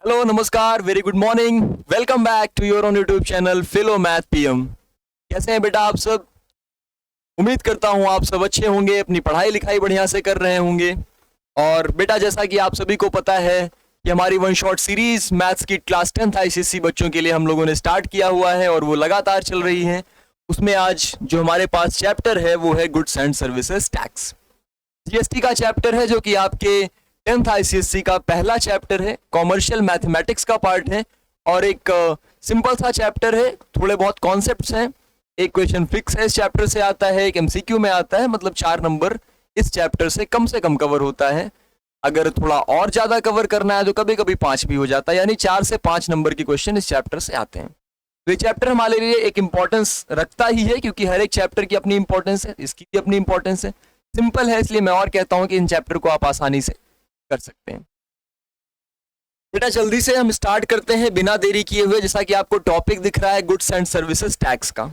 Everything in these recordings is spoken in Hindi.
हेलो नमस्कार very good morning. Welcome back to your own YouTube channel philo math PM. कैसे हैं बेटा आप सब? उम्मीद करता हूं आप सब अच्छे होंगे, अपनी पढ़ाई लिखाई बढ़िया से कर रहे होंगे। और बेटा जैसा कि आप सभी को पता है कि हमारी वन शॉट सीरीज मैथ्स की क्लास 10th आईसीएसई बच्चों के लिए हम लोगों ने स्टार्ट किया हुआ है और वो लगातार चल रही है। उसमें आज जो हमारे पास चैप्टर है वो है goods and services tax. GST का चैप्टर है जो कि आपके 10th आईसीएसई का पहला चैप्टर है, कॉमर्शियल मैथमेटिक्स का पार्ट है और एक सिंपल सा चैप्टर है। थोड़े बहुत कॉन्सेप्ट्स हैं, एक क्वेश्चन फिक्स है इस चैप्टर से आता है, एक एमसीक्यू में आता है, मतलब 4 नंबर इस चैप्टर से कम कवर होता है। अगर थोड़ा और ज्यादा कवर करना है तो कभी कभी 5 भी हो जाता है, यानी 4 से 5 नंबर के क्वेश्चन इस चैप्टर से आते हैं। तो ये चैप्टर हमारे लिए एक इंपॉर्टेंस रखता ही है, क्योंकि हर एक चैप्टर की अपनी इंपॉर्टेंस है, इसकी भी अपनी इंपॉर्टेंस है। सिंपल है, इसलिए मैं और कहता हूं कि इन चैप्टर को आप आसानी से कर सकते हैं। बेटा जल्दी से हम स्टार्ट करते हैं बिना देरी किए हुए। जैसा कि आपको टॉपिक दिख रहा है गुड्स एंड सर्विसेज टैक्स का,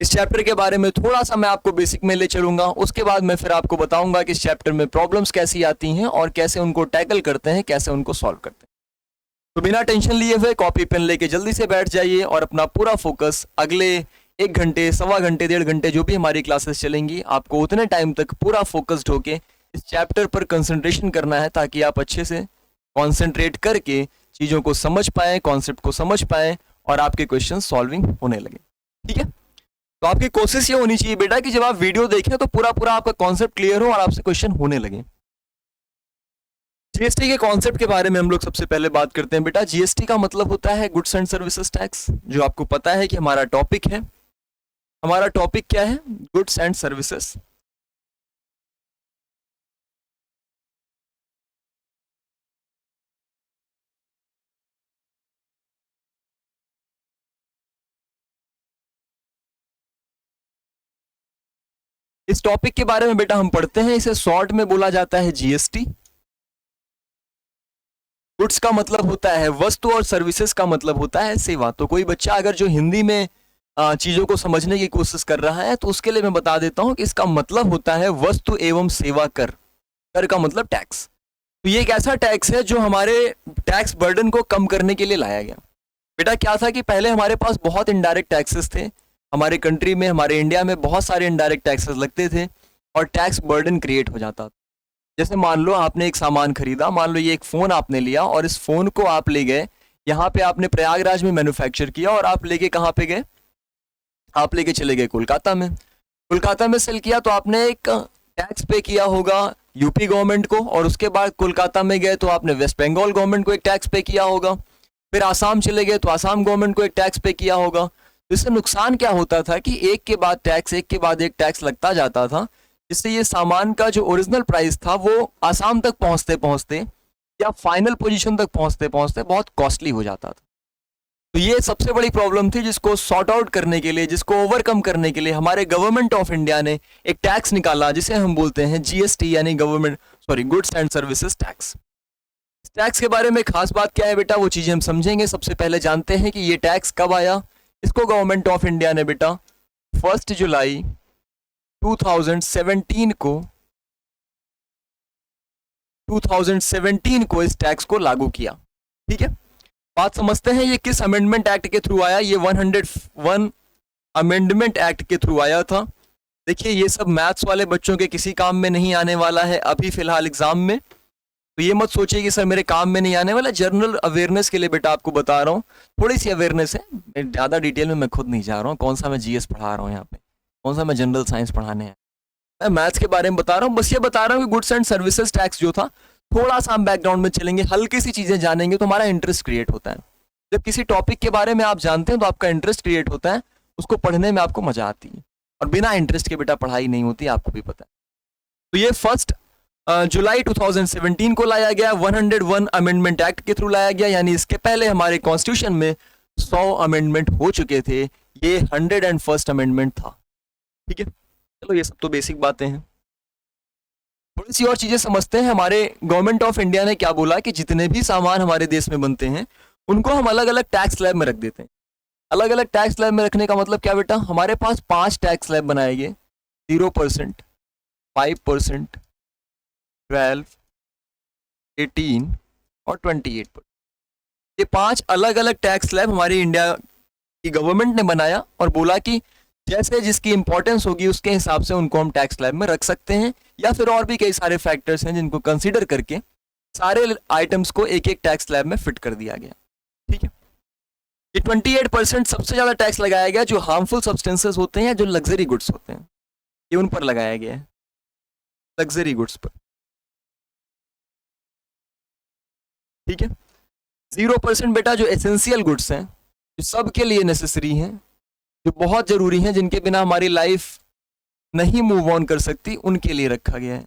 इस चैप्टर के बारे में थोड़ा सा मैं आपको बेसिक में ले चलूंगा। उसके बाद मैं फिर आपको बताऊंगा कि इस चैप्टर में प्रॉब्लम्स कैसी आती हैं और कैसे उनको टैकल करते हैं, कैसे उनको सॉल्व करते हैं। तो बिना टेंशन लिए हुए कॉपी पेन लेके जल्दी से बैठ जाइए और अपना पूरा फोकस अगले 1 घंटे, सवा घंटे, 1.5 घंटे जो भी हमारी क्लासेस चलेंगी, आपको उतने टाइम तक पूरा फोकस्ड होके इस चैप्टर पर कंसंट्रेशन करना है, ताकि आप अच्छे से कंसंट्रेट करके चीज़ों को समझ पाएं, कॉन्सेप्ट को समझ पाएं और आपके क्वेश्चन सॉल्विंग होने लगे। ठीक है, तो आपकी कोशिश ये होनी चाहिए बेटा कि जब आप वीडियो देखें तो पूरा पूरा आपका कॉन्सेप्ट क्लियर हो और आपसे क्वेश्चन होने लगे। जीएसटी के कॉन्सेप्ट के बारे में हम लोग सबसे पहले बात करते हैं। बेटा जीएसटी का मतलब होता है गुड्स एंड सर्विसेज टैक्स, जो आपको पता है कि हमारा टॉपिक है। हमारा टॉपिक क्या है? Goods and services. इस टॉपिक के बारे में बेटा हम पढ़ते हैं, इसे शॉर्ट में बोला जाता है जीएसटी। गुड्स का मतलब होता है वस्तु और सर्विसेज का मतलब होता है सेवा। तो कोई बच्चा अगर जो हिंदी में चीजों को समझने की कोशिश कर रहा है तो उसके लिए मैं बता देता हूं कि इसका मतलब होता है वस्तु एवं सेवा कर। कर का मतलब टैक्स। तो ये एक ऐसा टैक्स है जो हमारे टैक्स बर्डन को कम करने के लिए लाया गया। बेटा क्या था कि पहले हमारे पास बहुत इनडायरेक्ट टैक्सेस थे। हमारे कंट्री में, हमारे इंडिया में बहुत सारे इनडायरेक्ट टैक्सेस लगते थे और टैक्स बर्डन क्रिएट हो जाता था। जैसे मान लो आपने एक सामान खरीदा, मान लो ये एक फ़ोन आपने लिया और इस फ़ोन को आप ले गए, यहाँ पे आपने प्रयागराज में मैन्युफैक्चर किया और आप लेके कहाँ पे गए? आप लेके चले गए कोलकाता में। कोलकाता में सेल किया तो आपने एक टैक्स पे किया होगा यूपी गवर्नमेंट को, और उसके बाद कोलकाता में गए तो आपने वेस्ट बंगाल गवर्नमेंट को एक टैक्स पे किया होगा। फिर आसाम चले गए तो आसाम गवर्नमेंट को एक टैक्स पे किया होगा। तो इससे नुकसान क्या होता था कि एक के बाद टैक्स, एक के बाद एक टैक्स लगता जाता था, जिससे ये सामान का जो ओरिजिनल प्राइस था वो आसाम तक पहुंचते पहुंचते या फाइनल पोजीशन तक पहुंचते पहुंचते बहुत कॉस्टली हो जाता था। तो ये सबसे बड़ी प्रॉब्लम थी, जिसको सॉर्ट आउट करने के लिए, जिसको ओवरकम करने के लिए हमारे गवर्नमेंट ऑफ इंडिया ने एक टैक्स निकाला जिसे हम बोलते हैं जीएसटी, यानी गुड्स एंड सर्विसेज टैक्स। इस टैक्स के बारे में खास बात क्या है बेटा, वो चीजें हम समझेंगे। सबसे पहले जानते हैं कि ये टैक्स कब आया। इसको गवर्नमेंट ऑफ इंडिया ने बेटा 1 जुलाई 2017 को 2017 को इस टैक्स को लागू किया। ठीक है, बात समझते हैं ये किस अमेंडमेंट एक्ट के थ्रू आया। ये 101 अमेंडमेंट एक्ट के थ्रू आया था। देखिए ये सब मैथ्स वाले बच्चों के किसी काम में नहीं आने वाला है अभी फिलहाल एग्जाम में, तो ये मत सोचिए कि सर मेरे काम में नहीं आने वाला। जनरल अवेयरनेस के लिए बेटा आपको बता रहा हूँ, थोड़ी सी अवेयरनेस है, ज़्यादा डिटेल में मैं खुद नहीं जा रहा हूँ। कौन सा मैं जीएस पढ़ा रहा हूँ यहाँ पे, कौन सा मैं जनरल साइंस पढ़ाने हैं, मैं मैथ्स के बारे में बता रहा हूँ। बस ये बता रहा हूँ कि गुड्स एंड सर्विसेज टैक्स जो था, थोड़ा सा हम बैकग्राउंड में चलेंगे, हल्की सी चीज़ें जानेंगे तो हमारा इंटरेस्ट क्रिएट होता है। जब किसी टॉपिक के बारे में आप जानते हैं तो आपका इंटरेस्ट क्रिएट होता है, उसको पढ़ने में आपको मजा आती है, और बिना इंटरेस्ट के बेटा पढ़ाई नहीं होती, आपको भी पता है। तो ये 1 जुलाई 2017 को लाया गया, 101 अमेंडमेंट एक्ट के थ्रू लाया गया, यानी इसके पहले हमारे कॉन्स्टिट्यूशन में 100 अमेंडमेंट हो चुके थे, ये 101st अमेंडमेंट था। ठीक है, चलो ये सब तो बेसिक बातें हैं। थोड़ी सी और चीजें समझते हैं। हमारे गवर्नमेंट ऑफ इंडिया ने क्या बोला कि जितने भी सामान हमारे देश में बनते हैं उनको हम अलग अलग टैक्स स्लैब में रख देते हैं। अलग अलग टैक्स स्लैब में रखने का मतलब क्या बेटा, हमारे पास 5 टैक्स स्लैब बनाए गए, 0%, 5%, 12, 18 और 28%। ये 5 अलग अलग टैक्स स्लैब हमारी इंडिया की गवर्नमेंट ने बनाया और बोला कि जैसे जिसकी इंपॉर्टेंस होगी उसके हिसाब से उनको हम टैक्स स्लैब में रख सकते हैं, या फिर और भी कई सारे फैक्टर्स हैं जिनको कंसीडर करके सारे आइटम्स को एक एक टैक्स स्लैब में फिट कर दिया गया। ठीक है, ये 28% सबसे ज्यादा टैक्स लगाया गया जो हार्मफुल सब्सटेंसेस होते हैं, जो लग्जरी गुड्स होते हैं, ये उन पर लगाया गया है, लग्जरी गुड्स पर। ठीक है, 0% बेटा जो एसेंशियल गुड्स हैं, जो सबके लिए नेसेसरी हैं, जो बहुत जरूरी हैं, जिनके बिना हमारी लाइफ नहीं मूव ऑन कर सकती, उनके लिए रखा गया है।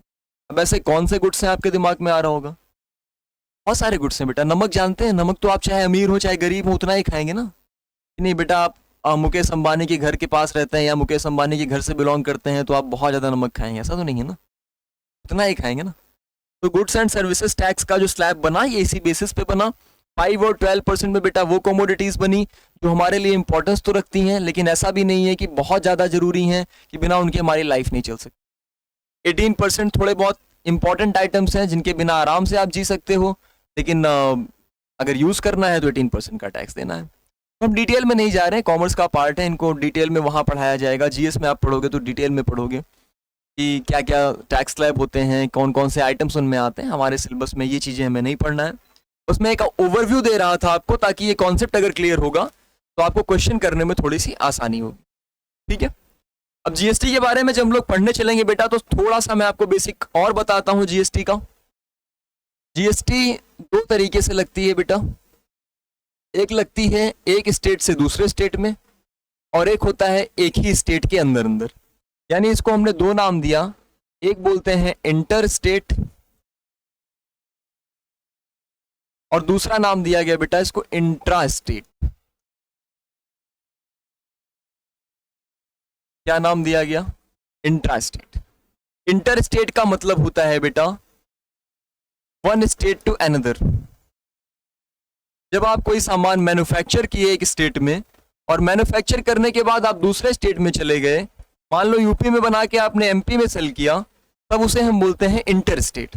अब ऐसे कौन से गुड्स हैं आपके दिमाग में आ रहा होगा? बहुत सारे गुड्स हैं बेटा। नमक जानते हैं? नमक तो आप चाहे अमीर हो चाहे गरीब हो उतना ही खाएंगे ना। नहीं बेटा, आप मुकेश अंबानी के घर के पास रहते हैं या मुकेश अंबानी के घर से बिलोंग करते हैं तो आप बहुत ज़्यादा नमक खाएंगे, ऐसा तो नहीं है ना, उतना ही खाएंगे ना। तो गुड्स एंड सर्विसेज टैक्स का जो स्लैब बना ये इसी बेसिस पे बना। 5 और 12% में बेटा वो कमोडिटीज बनी जो हमारे लिए इंपॉर्टेंस तो रखती हैं, लेकिन ऐसा भी नहीं है कि बहुत ज़्यादा जरूरी हैं कि बिना उनके हमारी लाइफ नहीं चल सकती। 18% थोड़े बहुत इंपॉर्टेंट आइटम्स हैं जिनके बिना आराम से आप जी सकते हो, लेकिन अगर यूज़ करना है तो 18% का टैक्स देना है। तो हम डिटेल में नहीं जा रहे हैं, कॉमर्स का पार्ट है, इनको डिटेल में वहाँ पढ़ाया जाएगा। जीएस में आप पढ़ोगे तो डिटेल में पढ़ोगे कि क्या क्या टैक्स स्लैब होते हैं, कौन कौन से आइटम्स उनमें आते हैं। हमारे सिलेबस में ये चीज़ें हमें नहीं पढ़ना है। उसमें एक ओवरव्यू दे रहा था आपको, ताकि ये कॉन्सेप्ट अगर क्लियर होगा तो आपको क्वेश्चन करने में थोड़ी सी आसानी होगी। ठीक है, अब जीएसटी के बारे में जब हम लोग पढ़ने चलेंगे बेटा तो थोड़ा सा मैं आपको बेसिक और बताता हूँ जीएसटी का। जीएसटी 2 तरीके से लगती है बेटा, एक लगती है एक स्टेट से दूसरे स्टेट में, और एक होता है एक ही स्टेट के अंदर अंदर। यानी इसको हमने 2 नाम दिया, एक बोलते हैं इंटर स्टेट और दूसरा नाम दिया गया बेटा इसको इंट्रा स्टेट। क्या नाम दिया गया? Intra state. इंटर स्टेट का मतलब होता है बेटा वन स्टेट टू अनदर। जब आप कोई सामान मैन्युफैक्चर किए एक स्टेट में और मैन्युफैक्चर करने के बाद आप दूसरे स्टेट में चले गए, मान लो यूपी में बना के आपने एमपी में सेल किया, तब उसे हम बोलते हैं इंटर स्टेट।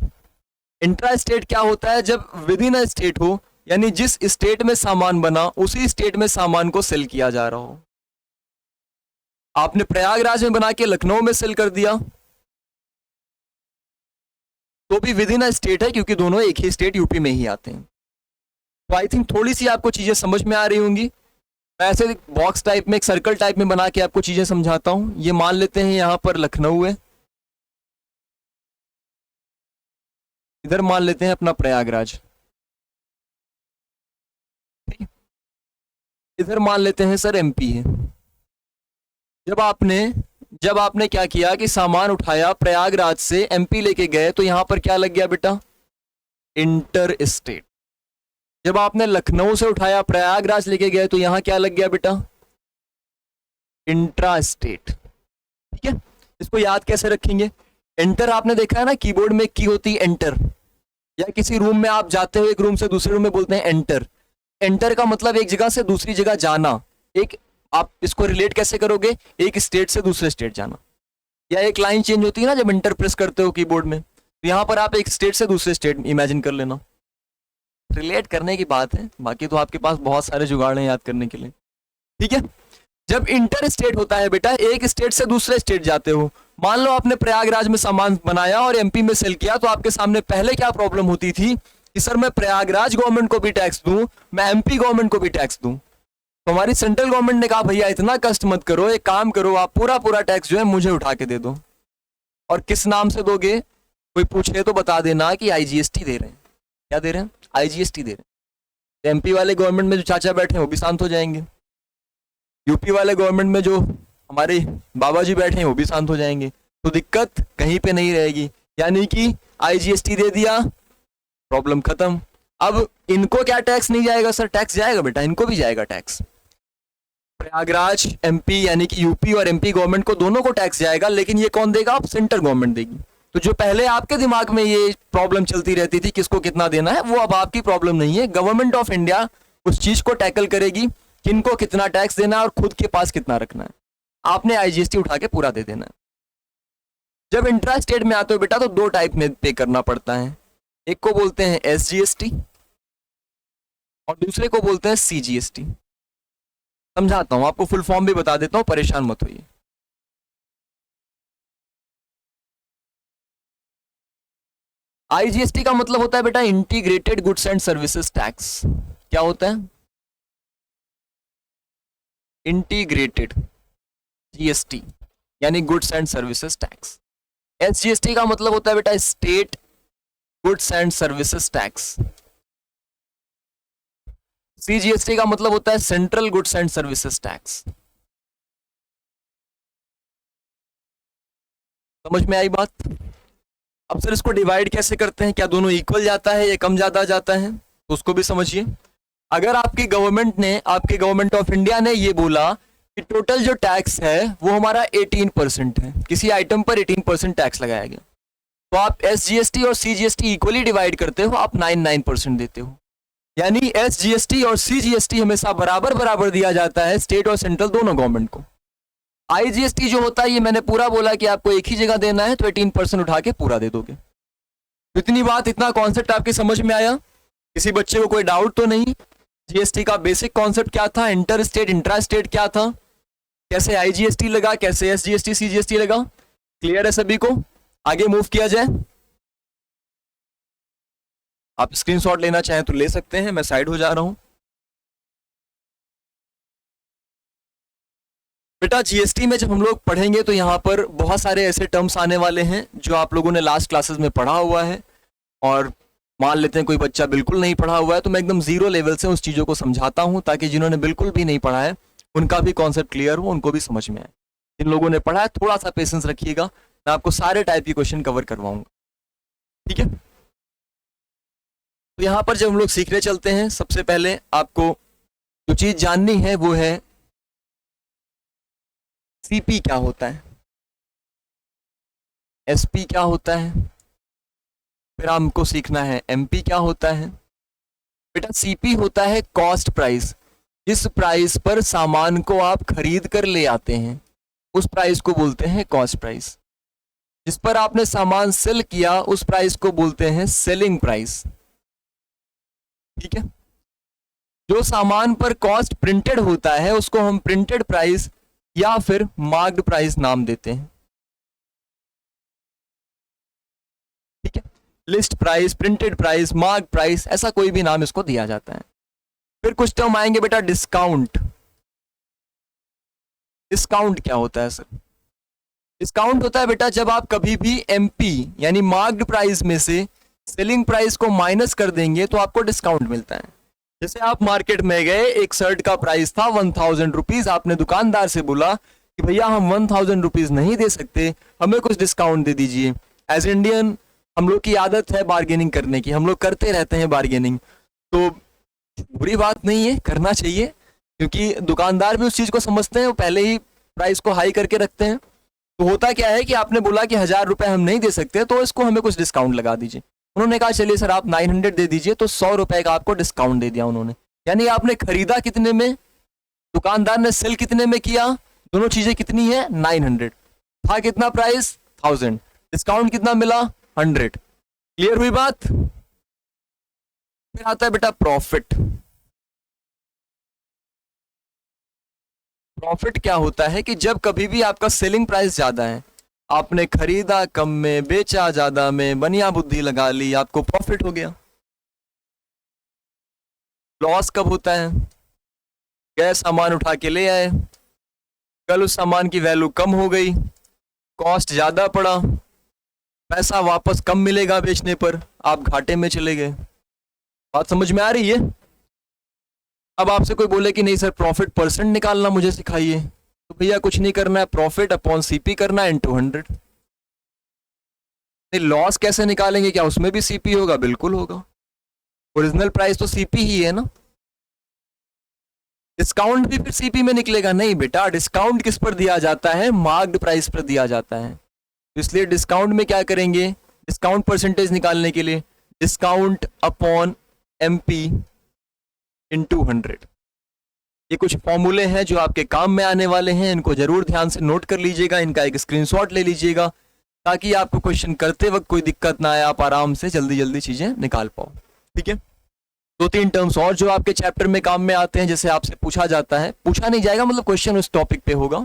इंट्रा स्टेट क्या होता है? जब विद इन अ स्टेट हो, यानी जिस स्टेट में सामान बना उसी स्टेट में सामान को सेल किया जा रहा हो। आपने प्रयागराज में बना के लखनऊ में सेल कर दिया तो भी विद इन अ स्टेट है, क्योंकि दोनों एक ही स्टेट यूपी में ही आते हैं। तो आई थिंक थोड़ी सी आपको चीजें समझ में आ रही होंगी। मैं ऐसे बॉक्स टाइप में, एक सर्कल टाइप में बना के आपको चीजें समझाता हूं। ये मान लेते हैं यहां पर लखनऊ है, इधर मान लेते हैं अपना प्रयागराज, इधर मान लेते हैं सर एमपी है। जब आपने क्या किया कि सामान उठाया प्रयागराज से एमपी लेके गए, तो यहां पर क्या लग गया बेटा? Inter state. जब आपने लखनऊ से उठाया प्रयागराज लेके गए तो यहां क्या लग गया बेटा? Intra state. ठीक है, इसको याद कैसे रखेंगे? एंटर आपने देखा है ना, कीबोर्ड में की होती है एंटर, या किसी रूम में आप जाते हो एक रूम से दूसरे रूम में बोलते हैं एंटर। एंटर का मतलब एक जगह से दूसरी जगह जाना। एक आप इसको रिलेट कैसे करोगे? एक स्टेट से दूसरे स्टेट जाना, या एक लाइन चेंज होती है ना जब एंटर प्रेस करते हो कीबोर्ड में, तो यहां पर आप एक स्टेट से दूसरे स्टेट इमेजिन कर लेना। रिलेट करने की बात है, बाकी तो आपके पास बहुत सारे जुगाड़ हैं याद करने के लिए। ठीक है, जब इंटर स्टेट होता है बेटा, एक स्टेट से दूसरे स्टेट जाते हो। मान लो आपने प्रयागराज में सामान बनाया और एमपी में सेल किया, तो आपके सामने पहले क्या प्रॉब्लम होती थी कि सर मैं प्रयागराज गवर्नमेंट को भी टैक्स दूं, मैं एमपी गवर्नमेंट को भी टैक्स दूं। तो हमारी सेंट्रल गवर्नमेंट ने कहा भैया इतना कष्ट मत करो, एक काम करो आप पूरा टैक्स जो है मुझे उठा के दे दो। और किस नाम से दोगे? कोई पूछे तो बता देना कि आईजीएसटी दे रहे हैं। क्या दे रहे हैं? आईजीएसटी दे रहे हैं। एमपी वाले गवर्नमेंट में जो चाचा बैठे हैं वो भी शांत हो जाएंगे, यूपी वाले गवर्नमेंट में जो हमारे बाबा जी बैठे हैं वो भी शांत हो जाएंगे, तो दिक्कत कहीं पे नहीं रहेगी। यानी कि आईजीएसटी दे दिया, प्रॉब्लम खत्म। अब इनको क्या टैक्स नहीं जाएगा? सर टैक्स जाएगा बेटा, इनको भी जाएगा टैक्स। प्रयागराज एमपी यानी कि यूपी और एमपी गवर्नमेंट को दोनों को टैक्स जाएगा, लेकिन ये कौन देगा? अब सेंट्रल गवर्नमेंट देगी। तो जो पहले आपके दिमाग में ये प्रॉब्लम चलती रहती थी किसको कितना देना है, वो अब आपकी प्रॉब्लम नहीं है। गवर्नमेंट ऑफ इंडिया उस चीज को टैकल करेगी, किनको कितना टैक्स देना है और खुद के पास कितना रखना है। आपने आईजीएसटी उठा के पूरा दे देना है। जब इंट्रा स्टेट में आते हो बेटा तो 2 टाइप में पे करना पड़ता है। एक को बोलते हैं एसजीएसटी और दूसरे को बोलते हैं सीजीएसटी। समझाता हूं आपको, फुल फॉर्म भी बता देता हूं, परेशान मत होइए। आईजीएसटी का मतलब होता है बेटा integrated goods and services tax. क्या होता है? इंटीग्रेटेड जीएसटी यानी goods and services tax. SGST का मतलब होता है बेटा state goods and services tax. CGST का मतलब होता है central goods and services tax. समझ में आई बात? अब सर इसको डिवाइड कैसे करते हैं, क्या दोनों इक्वल जाता है या कम ज्यादा जाता है, तो उसको भी समझिए। अगर आपकी गवर्नमेंट ऑफ इंडिया ने ये बोला कि टोटल जो टैक्स है वो हमारा 18% है, किसी आइटम पर 18% टैक्स लगाया गया, तो आप एसजीएसटी और सीजीएसटी इक्वली डिवाइड करते हो, आप 9% देते हो। यानी एसजीएसटी और सीजीएसटी हमेशा बराबर बराबर दिया जाता है स्टेट और सेंट्रल दोनों गवर्नमेंट को। आईजीएसटी जो होता है ये मैंने पूरा बोला कि आपको एक ही जगह देना है, तो 18% उठा के पूरा दे दोगे। इतनी बात, इतना कॉन्सेप्ट आपके समझ में आया? किसी बच्चे को कोई डाउट तो नहीं? जीएसटी का बेसिक कॉन्सेप्ट क्या था, इंटर स्टेट इंट्रा स्टेट क्या था, कैसे आईजीएसटी लगा, कैसे एसजीएसटी सीजीएसटी लगा, क्लियर है सभी को? आगे मूव किया जाए। आप स्क्रीनशॉट लेना चाहें तो ले सकते हैं, मैं साइड हो जा रहा हूं। बेटा जीएसटी में जब हम लोग पढ़ेंगे तो यहाँ पर बहुत सारे ऐसे टर्म्स आने वाले हैं जो आप लोगों ने लास्ट क्लासेस में पढ़ा हुआ है, और मान लेते हैं कोई बच्चा बिल्कुल नहीं पढ़ा हुआ है, तो मैं एकदम जीरो लेवल से उस चीज़ों को समझाता हूँ ताकि जिन्होंने बिल्कुल भी नहीं पढ़ा है उनका भी कॉन्सेप्ट क्लियर हो, उनको भी समझ में आए। जिन लोगों ने पढ़ा है थोड़ा सा पेशेंस रखिएगा, मैं आपको सारे टाइप के क्वेश्चन कवर करवाऊंगा, ठीक है? तो यहाँ पर जब हम लोग सीखने चलते हैं, सबसे पहले आपको जो चीज़ जाननी है वो है सीपी क्या होता है, एसपी क्या होता है, फिर हमको सीखना है एमपी क्या होता है। बेटा सीपी होता है कॉस्ट प्राइस, जिस प्राइस पर सामान को आप खरीद कर ले आते हैं उस प्राइस को बोलते हैं कॉस्ट प्राइस। जिस पर आपने सामान सेल किया उस प्राइस को बोलते हैं सेलिंग प्राइस, ठीक है? जो सामान पर कॉस्ट प्रिंटेड होता है उसको हम प्रिंटेड प्राइस या फिर मार्क्ड प्राइस नाम देते हैं, ठीक है? List price, printed price, mark price, ऐसा कोई भी नाम इसको दिया जाता है। फिर कुछ टर्म आएंगे बेटा डिस्काउंट। डिस्काउंट क्या होता है सर? डिस्काउंट होता है बेटा जब आप कभी भी एमपी यानी मार्क्ड प्राइस में से सेलिंग प्राइस को माइनस कर देंगे तो आपको डिस्काउंट मिलता है। जैसे आप मार्केट में गए, एक शर्ट का प्राइस था 1000 रुपीज, आपने दुकानदार से बोला कि भैया हम 1000 रुपीज नहीं दे सकते, हमें कुछ डिस्काउंट दे दीजिए। एज इंडियन हम लोग की आदत है बार्गेनिंग करने की, हम लोग करते रहते हैं बार्गेनिंग, तो बुरी बात नहीं है, करना चाहिए, क्योंकि दुकानदार भी उस चीज को समझते हैं, वो पहले ही प्राइस को हाई करके रखते हैं। तो होता क्या है कि आपने बोला कि 1000 रुपए हम नहीं दे सकते, तो इसको हमें कुछ डिस्काउंट लगा दीजिए। उन्होंने कहा चलिए सर आप 900 दे दीजिए, तो 100 रुपए का आपको डिस्काउंट दे दिया उन्होंने। यानी आपने खरीदा कितने में, दुकानदार ने सेल कितने में किया, दोनों चीजें कितनी है 900, था कितना प्राइस 1000, डिस्काउंट कितना मिला 100। क्लियर हुई बात? फिर आता है बेटा प्रॉफिट। प्रॉफिट क्या होता है कि जब कभी भी आपका सेलिंग प्राइस ज्यादा है, आपने खरीदा कम में बेचा ज्यादा में, बनिया बुद्धि लगा ली, आपको प्रॉफिट हो गया। लॉस कब होता है? गए सामान उठा के ले आए, कल उस सामान की वैल्यू कम हो गई, कॉस्ट ज्यादा पड़ा, पैसा वापस कम मिलेगा बेचने पर, आप घाटे में चले गए। बात समझ में आ रही है? अब आपसे कोई बोले कि नहीं सर प्रॉफिट परसेंट निकालना मुझे सिखाइए, तो भैया कुछ नहीं करना है, प्रॉफिट अपॉन सीपी करना है इनटू 100। लॉस कैसे निकालेंगे, क्या उसमें भी सीपी होगा? बिल्कुल होगा, ओरिजिनल प्राइस तो सीपी ही है ना। डिस्काउंट भी फिर सीपी में निकलेगा? नहीं बेटा, डिस्काउंट किस पर दिया जाता है, मार्क्ड प्राइस पर दिया जाता है। तो इसलिए डिस्काउंट में क्या करेंगे, डिस्काउंट परसेंटेज निकालने के लिए डिस्काउंट अपॉन एमपी इनटू 100। ये कुछ फॉर्मूले हैं जो आपके काम में आने वाले हैं, इनको जरूर ध्यान से नोट कर लीजिएगा, इनका एक स्क्रीनशॉट ले लीजिएगा ताकि आपको क्वेश्चन करते वक्त कोई दिक्कत ना आए, आप आराम से जल्दी जल्दी चीजें निकाल पाओ, ठीक है? दो तीन टर्म्स और जो आपके चैप्टर में काम में आते हैं, जैसे आपसे पूछा जाता है, पूछा नहीं जाएगा मतलब क्वेश्चन उस टॉपिक पे होगा,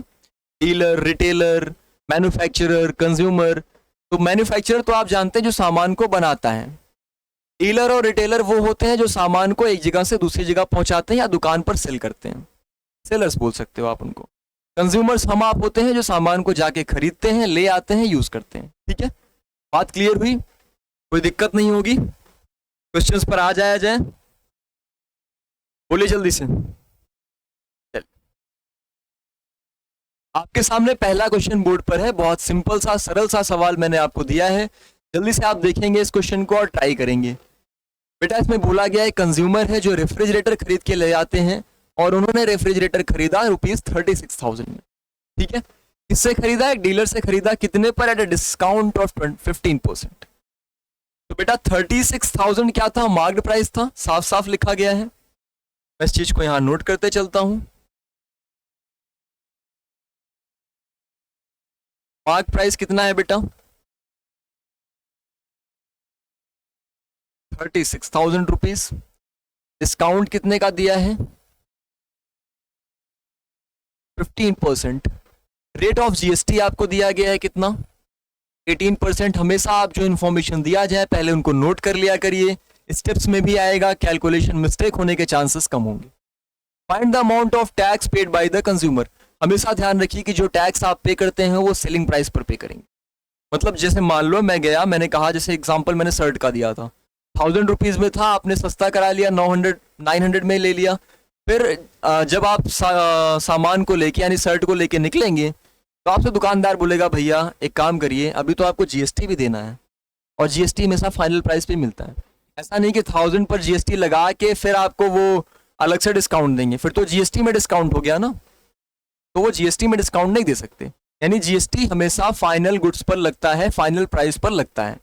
डीलर, रिटेलर, मैन्युफैक्चरर, कंज्यूमर। तो मैन्युफैक्चरर तो आप जानते हैं जो सामान को बनाता है, डीलर और रिटेलर वो होते हैं जो सामान को एक जगह से दूसरी जगह पहुंचाते हैं या दुकान पर सेल करते हैं, सेलर्स बोल सकते हो आप उनको। कंज्यूमर्स हम आप होते हैं जो सामान को जाके खरीदते हैं, ले आते हैं, यूज करते हैं। ठीक है, बात क्लियर हुई? कोई दिक्कत नहीं होगी? क्वेश्चंस पर आ जाया जाए, बोलिए जल्दी से। चल, आपके सामने पहला क्वेश्चन बोर्ड पर है, बहुत सिंपल सा सरल सा सवाल मैंने आपको दिया है, जल्दी से आप देखेंगे इस क्वेश्चन को और ट्राई करेंगे। बेटा इसमें बोला गया है कंज्यूमर है जो रेफ्रिजरेटर खरीद के ले आते हैं और उन्होंने रेफ्रिजरेटर खरीदा ₹36,000 में। ठीक है, किससे खरीदा? एक डीलर से खरीदा, कितने पर? At a discount of 15%। तो बेटा 36,000 क्या था? मार्क्ड प्राइस था, साफ साफ लिखा गया है। मैं इस चीज को यहां नोट करते चलता हूं। मार्क प्राइस कितना है बेटा? 36,000 रुपीज। डिस्काउंट कितने का दिया है? 15%। रेट ऑफ जीएसटी आपको दिया गया है कितना? 18%। हमेशा आप जो इन्फॉर्मेशन दिया जाए पहले उनको नोट कर लिया करिए, स्टेप्स में भी आएगा, कैलकुलेशन मिस्टेक होने के चांसेस कम होंगे। Find the amount of tax paid by the consumer. हमेशा ध्यान रखिए कि जो टैक्स आप पे करते हैं वो सेलिंग प्राइस पर पे करेंगे। मतलब जैसे मान लो मैं गया, मैंने कहा, जैसे एग्जांपल मैंने शर्ट का दिया था, 1000 रुपीज में था, आपने सस्ता करा लिया, 900 में ले लिया। फिर जब आप सामान को लेके यानी शर्ट को लेके निकलेंगे तो आपसे दुकानदार बोलेगा भैया एक काम करिए, अभी तो आपको जीएसटी भी देना है, और जीएसटी हमेशा फाइनल प्राइस पे मिलता है। ऐसा नहीं कि 1000 पर जीएसटी लगा के फिर आपको वो अलग से डिस्काउंट देंगे, फिर तो जीएसटी में डिस्काउंट हो गया ना, तो वो जीएसटी में डिस्काउंट नहीं दे सकते। यानी जीएसटी हमेशा फाइनल गुड्स पर लगता है, फाइनल प्राइस पर लगता है।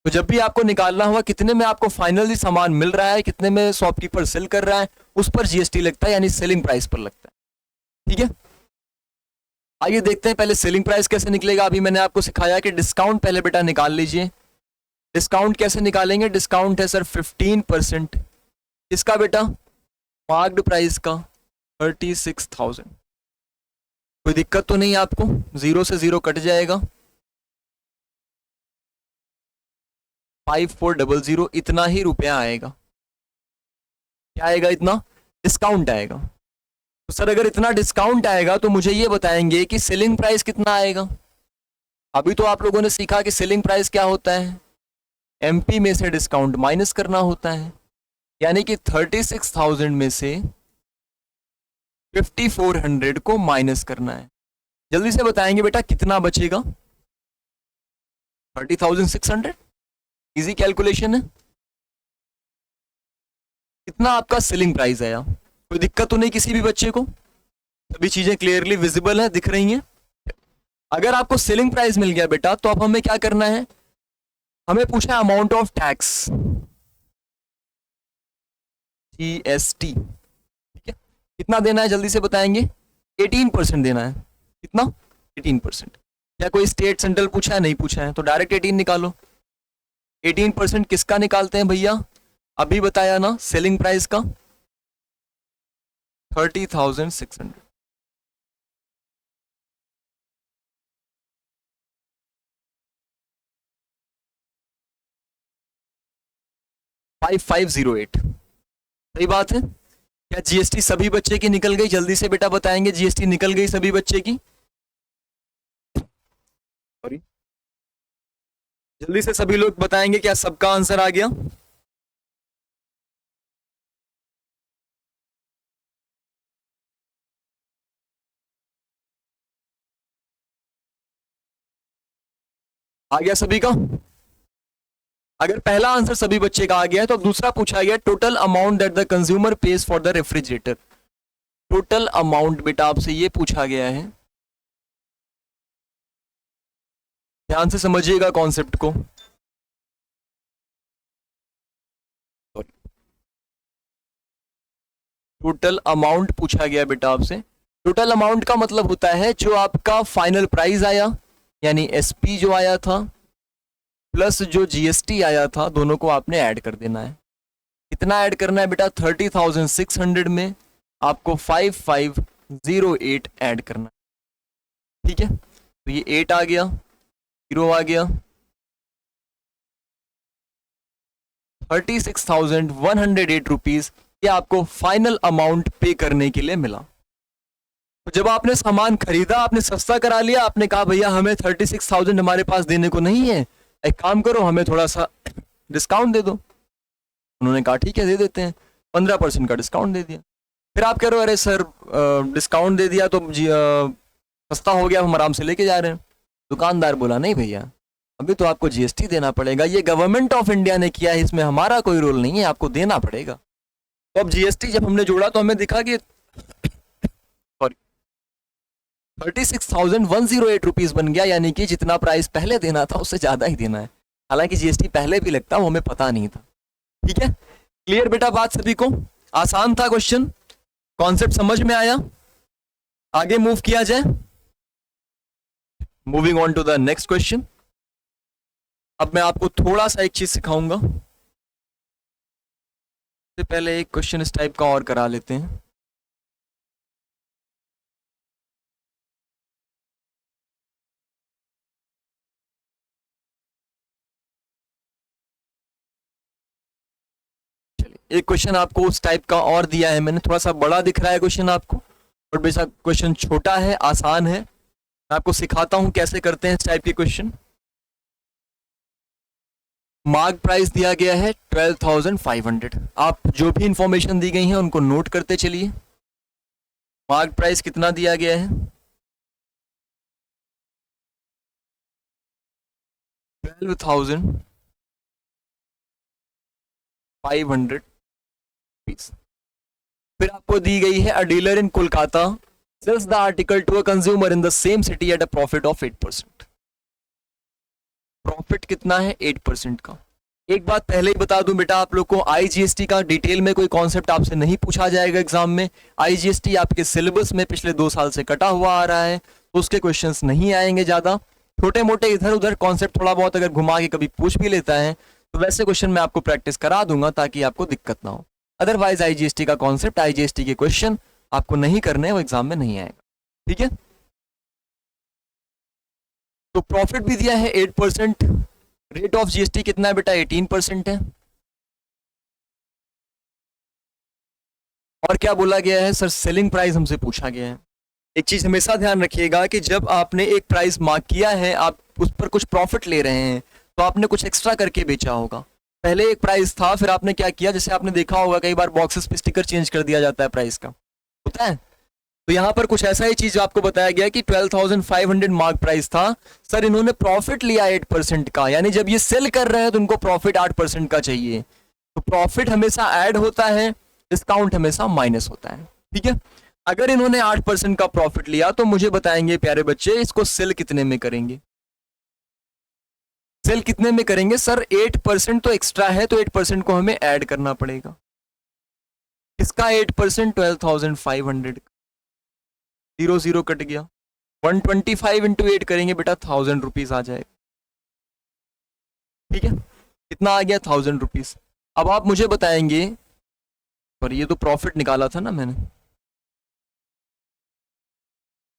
तो जब भी आपको निकालना हुआ कितने में आपको फाइनली सामान मिल रहा है, कितने में शॉपकीपर सेल कर रहा है, उस पर जीएसटी लगता है, यानी सेलिंग प्राइस पर लगता है। ठीक है, आइए देखते हैं पहले सेलिंग प्राइस कैसे निकलेगा। अभी मैंने आपको सिखाया कि डिस्काउंट पहले बेटा निकाल लीजिए। डिस्काउंट कैसे निकालेंगे? डिस्काउंट है सर 15%। किसका बेटा? मार्क्ड प्राइस का, 36,000। कोई दिक्कत तो नहीं आपको? 0 से 0 कट जाएगा, 5400, इतना ही रुपया आएगा। क्या आएगा? इतना डिस्काउंट आएगा। तो सर अगर इतना डिस्काउंट आएगा तो मुझे ये बताएंगे कि सेलिंग प्राइस कितना आएगा। अभी तो आप लोगों ने सीखा कि सेलिंग प्राइस क्या होता है, एमपी में से डिस्काउंट माइनस करना होता है, यानी कि 36,000 में से 5400 को माइनस करना है। जल्दी से बताएंगे बेटा कितना बचेगा? 30,600। इजी कैलकुलेशन है। कितना आपका सेलिंग प्राइस आया? कोई दिक्कत तो नहीं किसी भी बच्चे को? सभी चीजें क्लियरली विजिबल है, दिख रही हैं? अगर आपको सेलिंग प्राइस मिल गया बेटा तो अब हमें क्या करना है? हमें पूछना है अमाउंट ऑफ टैक्स, जीएसटी। ठीक है, कितना देना है जल्दी से बताएंगे? 18% देना है। कितना? 18%। क्या कोई स्टेट सेंट्रल पूछा है? नहीं पूछा है, तो डायरेक्ट 18 निकालो। 18% किसका निकालते हैं भैया? अभी बताया ना, सेलिंग प्राइस का, 30,600। 5508। सही बात है। क्या जीएसटी सभी बच्चे की निकल गई? जल्दी से बेटा बताएंगे, जीएसटी निकल गई सभी बच्चे की? सॉरी, जल्दी से सभी लोग बताएंगे क्या सबका आंसर आ गया? आ गया सभी का? अगर पहला आंसर सभी बच्चे का आ गया है तो अब दूसरा पूछा गया total amount that the consumer page for the refrigerator. Total amount बेटा आपसे ये पूछा गया है, ध्यान से समझिएगा कॉन्सेप्ट को। टोटल अमाउंट पूछा गया बेटा आपसे। टोटल अमाउंट का मतलब होता है जो आपका फाइनल प्राइस आया, यानी एसपी जो आया था प्लस जो जीएसटी आया था, दोनों को आपने ऐड कर देना है। कितना ऐड करना है बेटा, 30,600 में आपको 5508 ऐड करना है। ठीक है, तो ये 8 आ गया, 0 आ गया, 36,108 रुपीज ये आपको फाइनल अमाउंट पे करने के लिए मिला। तो जब आपने सामान खरीदा, आपने सस्ता करा लिया, आपने कहा भैया हमें 36,000 हमारे पास देने को नहीं है, एक काम करो हमें थोड़ा सा डिस्काउंट दे दो। उन्होंने कहा ठीक है दे देते हैं, 15% का डिस्काउंट दे दिया। फिर आप कह रहे हो अरे सर डिस्काउंट दे दिया तो सस्ता हो गया, हम आराम से लेके जा रहे हैं। दुकानदार बोला नहीं भैया अभी तो आपको जीएसटी देना पड़ेगा, ये गवर्नमेंट ऑफ इंडिया ने किया है, इसमें हमारा कोई रोल नहीं है, आपको देना पड़ेगा। तो अब जीएसटी जब हमने जोड़ा तो हमें दिखा कि 36,108 रुपीज बन गया, यानी कि जितना प्राइस पहले देना था उससे ज्यादा ही देना है। हालांकि जीएसटी पहले भी लगता, वो हमें पता नहीं था। ठीक है, क्लियर बेटा बात सभी को? आसान था क्वेश्चन, कॉन्सेप्ट समझ में आया? आगे मूव किया जाए। Moving on to the next question. अब मैं आपको थोड़ा सा एक चीज सिखाऊंगा। से पहले एक क्वेश्चन इस टाइप का और करा लेते हैं। चलिए एक क्वेश्चन आपको उस टाइप का और दिया है मैंने, थोड़ा सा बड़ा दिख रहा है क्वेश्चन आपको, और बेशक क्वेश्चन छोटा है, आसान है। मैं आपको सिखाता हूं कैसे करते हैं इस टाइप के क्वेश्चन। मार्क प्राइस दिया गया है 12,500। आप जो भी इंफॉर्मेशन दी गई है उनको नोट करते चलिए। मार्क प्राइस कितना दिया गया है? 12,500 रुपीज। फिर आपको दी गई है a dealer in Kolkata sells the article to a consumer in the same city at a profit of 8%। Profit कितना है? 8% का। एक बात पहले ही बता दूं बेटा आप लोग को, आईजीएसटी का डिटेल में कोई कॉन्सेप्ट आपसे नहीं पूछा जाएगा एग्जाम में। आईजीएसटी आपके सिलेबस में पिछले 2 साल से कटा हुआ आ रहा है, तो उसके क्वेश्चंस नहीं आएंगे ज्यादा। छोटे मोटे इधर उधर कॉन्सेप्ट थोड़ा बहुत अगर घुमा के कभी पूछ भी लेता है तो वैसे क्वेश्चन मैं आपको प्रैक्टिस करा दूंगा ताकि आपको दिक्कत ना हो। अदरवाइज आईजीएसटी का कॉन्सेप्ट, आईजीएसटी के क्वेश्चन आपको नहीं करने, वो एग्जाम में नहीं आएगा। ठीक है, तो प्रॉफिट भी दिया है 8%। रेट ऑफ जीएसटी कितना है बेटा? 18% है। और क्या बोला गया है? सर सेलिंग प्राइस हमसे पूछा गया है। एक चीज हमेशा ध्यान रखिएगा कि जब आपने एक प्राइस मार्क किया है, आप उस पर कुछ प्रॉफिट ले रहे हैं, तो आपने कुछ एक्स्ट्रा करके बेचा होगा। पहले एक प्राइस था, फिर आपने क्या किया, जैसे आपने देखा होगा कई बार बॉक्सेस पे स्टिकर चेंज कर दिया जाता है प्राइस का, होता है। तो यहाँ पर कुछ ऐसा ही चीज आपको बताया गया कि 12,500 मार्क प्राइस था, सर इन्होंने प्रॉफिट लिया 8% का, यानी जब ये सेल कर रहे हैं तो उनको प्रॉफिट 8% का चाहिए। तो प्रॉफिट हमेशा ऐड होता है, डिस्काउंट हमेशा माइनस होता है। ठीक है, अगर इन्होंने 8% का प्रॉफिट लिया तो मुझे बताएंगे प्यारे बच्चे इसको सेल कितने में करेंगे? सेल कितने में करेंगे? सर 8% तो एक्स्ट्रा है, तो 8% को हमें ऐड करना पड़ेगा। इसका 8% 12,500, 0 0 कट गया। 125 इंटू 8 करेंगे बेटा 1,000 रुपीज आ जाएगा। ठीक है, कितना आ गया? 1,000 रुपीज। अब आप मुझे बताएंगे, और ये तो प्रॉफिट निकाला था ना मैंने,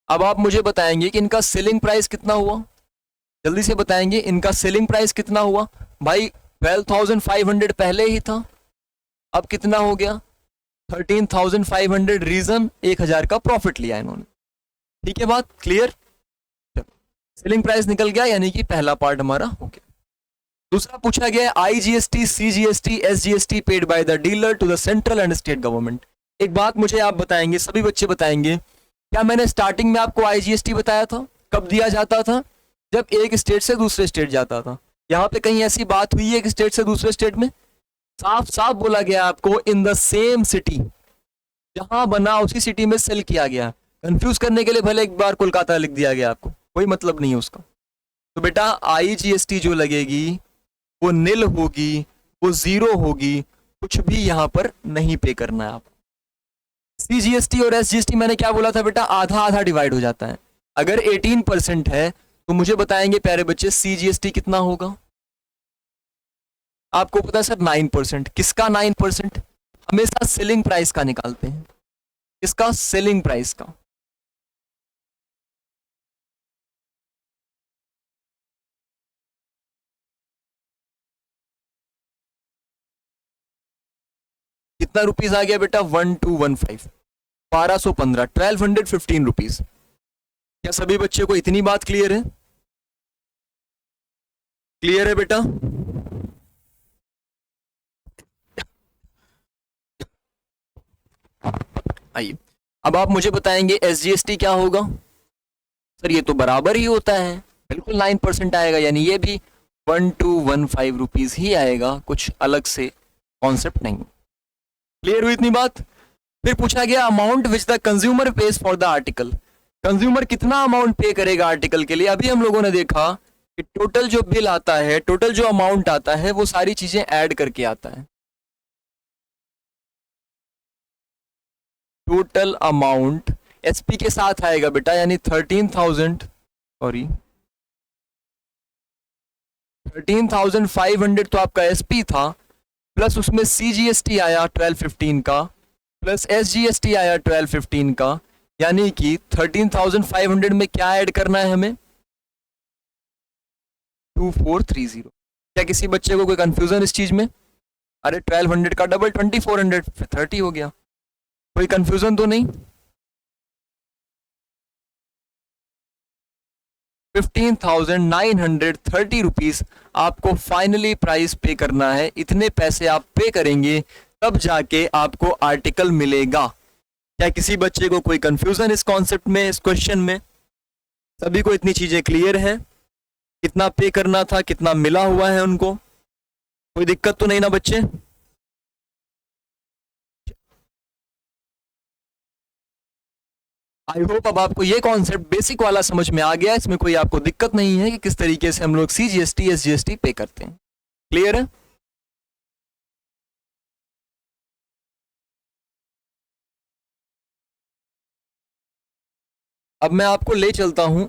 अब आप मुझे बताएंगे कि इनका सेलिंग प्राइस कितना हुआ? जल्दी से बताएंगे इनका सेलिंग प्राइस कितना हुआ? भाई 12,500 पहले ही था, अब कितना हो गया? 13,500। रीजन 1,000 का प्रॉफिट लिया इन्होंने। ठीक है, बात क्लियर? सेलिंग प्राइस निकल गया, यानी कि पहला पार्ट हमारा हो गया। दूसरा पूछा गया IGST, CGST, SGST paid by the dealer to the central and state government. एक बात मुझे आप बताएंगे, सभी बच्चे बताएंगे, क्या मैंने स्टार्टिंग में आपको आईजीएसटी बताया था? कब दिया जाता था? जब एक स्टेट से दूसरे स्टेट जाता था। यहाँ पे कहीं ऐसी बात हुई है एक स्टेट से दूसरे स्टेट में? साफ साफ बोला गया आपको इन द सेम सिटी, जहां बना उसी सिटी में सेल किया गया। कंफ्यूज करने के लिए भले एक बार कोलकाता लिख दिया गया, आपको कोई मतलब नहीं है उसका। तो बेटा आईजीएसटी जो लगेगी वो निल होगी, वो 0 होगी, कुछ भी यहां पर नहीं पे करना है आप। सीजीएसटी और एसजीएसटी मैंने क्या बोला था बेटा? आधा आधा डिवाइड हो जाता है। अगर 18% है तो मुझे बताएंगे प्यारे बच्चे सीजीएसटी कितना होगा? आपको पता है सर 9%, किसका 9%? हमेशा सेलिंग प्राइस का निकालते हैं, किसका? सेलिंग प्राइस का। कितना रुपीस आ गया बेटा? 1215, 1215, 1215 रुपीज। क्या सभी बच्चे को इतनी बात क्लियर है? क्लियर है बेटा? आइए अब आप मुझे बताएंगे एसजीएसटी क्या होगा? सर ये तो बराबर ही होता है, बिल्कुल 9% आएगा, यानी ये भी 1215 रुपीज ही आएगा, कुछ अलग से कॉन्सेप्ट नहीं। क्लियर हुई इतनी बात? फिर पूछा गया amount which the consumer page for the article. Consumer कितना अमाउंट पे करेगा आर्टिकल के लिए? अभी हम लोगों ने देखा कि टोटल जो बिल आता है, टोटल जो अमाउंट आता है, वो सारी चीजें ऐड करके आता है। टोटल अमाउंट एसपी के साथ आएगा बेटा, यानी 13,500 तो आपका एसपी था, प्लस उसमें सीजीएसटी आया 1215 का, प्लस एसजीएसटी आया 1215 का, यानी कि 13,500 में क्या ऐड करना है हमें? 2430। क्या किसी बच्चे को कोई कंफ्यूजन इस चीज में? अरे 1200 का डबल 2400, 30 हो गया। कोई कंफ्यूजन तो नहीं? 15,930 रुपीज आपको फाइनली प्राइस पे करना है। इतने पैसे आप पे करेंगे तब जाके आपको आर्टिकल मिलेगा। क्या किसी बच्चे को कोई कंफ्यूजन इस कॉन्सेप्ट में, इस क्वेश्चन में? सभी को इतनी चीजें क्लियर है? कितना पे करना था, कितना मिला हुआ है उनको? कोई दिक्कत तो नहीं ना बच्चे? आई होप अब आपको ये कॉन्सेप्ट बेसिक वाला समझ में आ गया, इसमें कोई आपको दिक्कत नहीं है कि किस तरीके से हम लोग सीजीएसटी एसजीएसटी पे करते हैं। क्लियर है? अब मैं आपको ले चलता हूं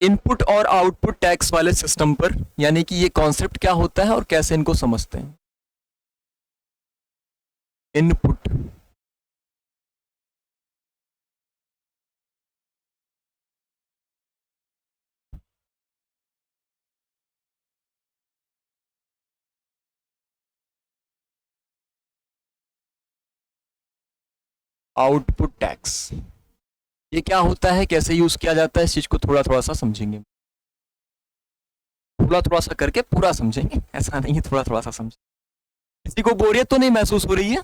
इनपुट और आउटपुट टैक्स वाले सिस्टम पर, यानी कि ये कॉन्सेप्ट क्या होता है और कैसे इनको समझते हैं। इनपुट आउटपुट टैक्स, ये क्या होता है, कैसे यूज किया जाता है, इस चीज को थोड़ा थोड़ा सा समझेंगे, थोड़ा थोड़ा सा करके पूरा समझेंगे, ऐसा नहीं है थोड़ा थोड़ा सा समझेंगे। किसी को बोरियत तो नहीं महसूस हो रही है?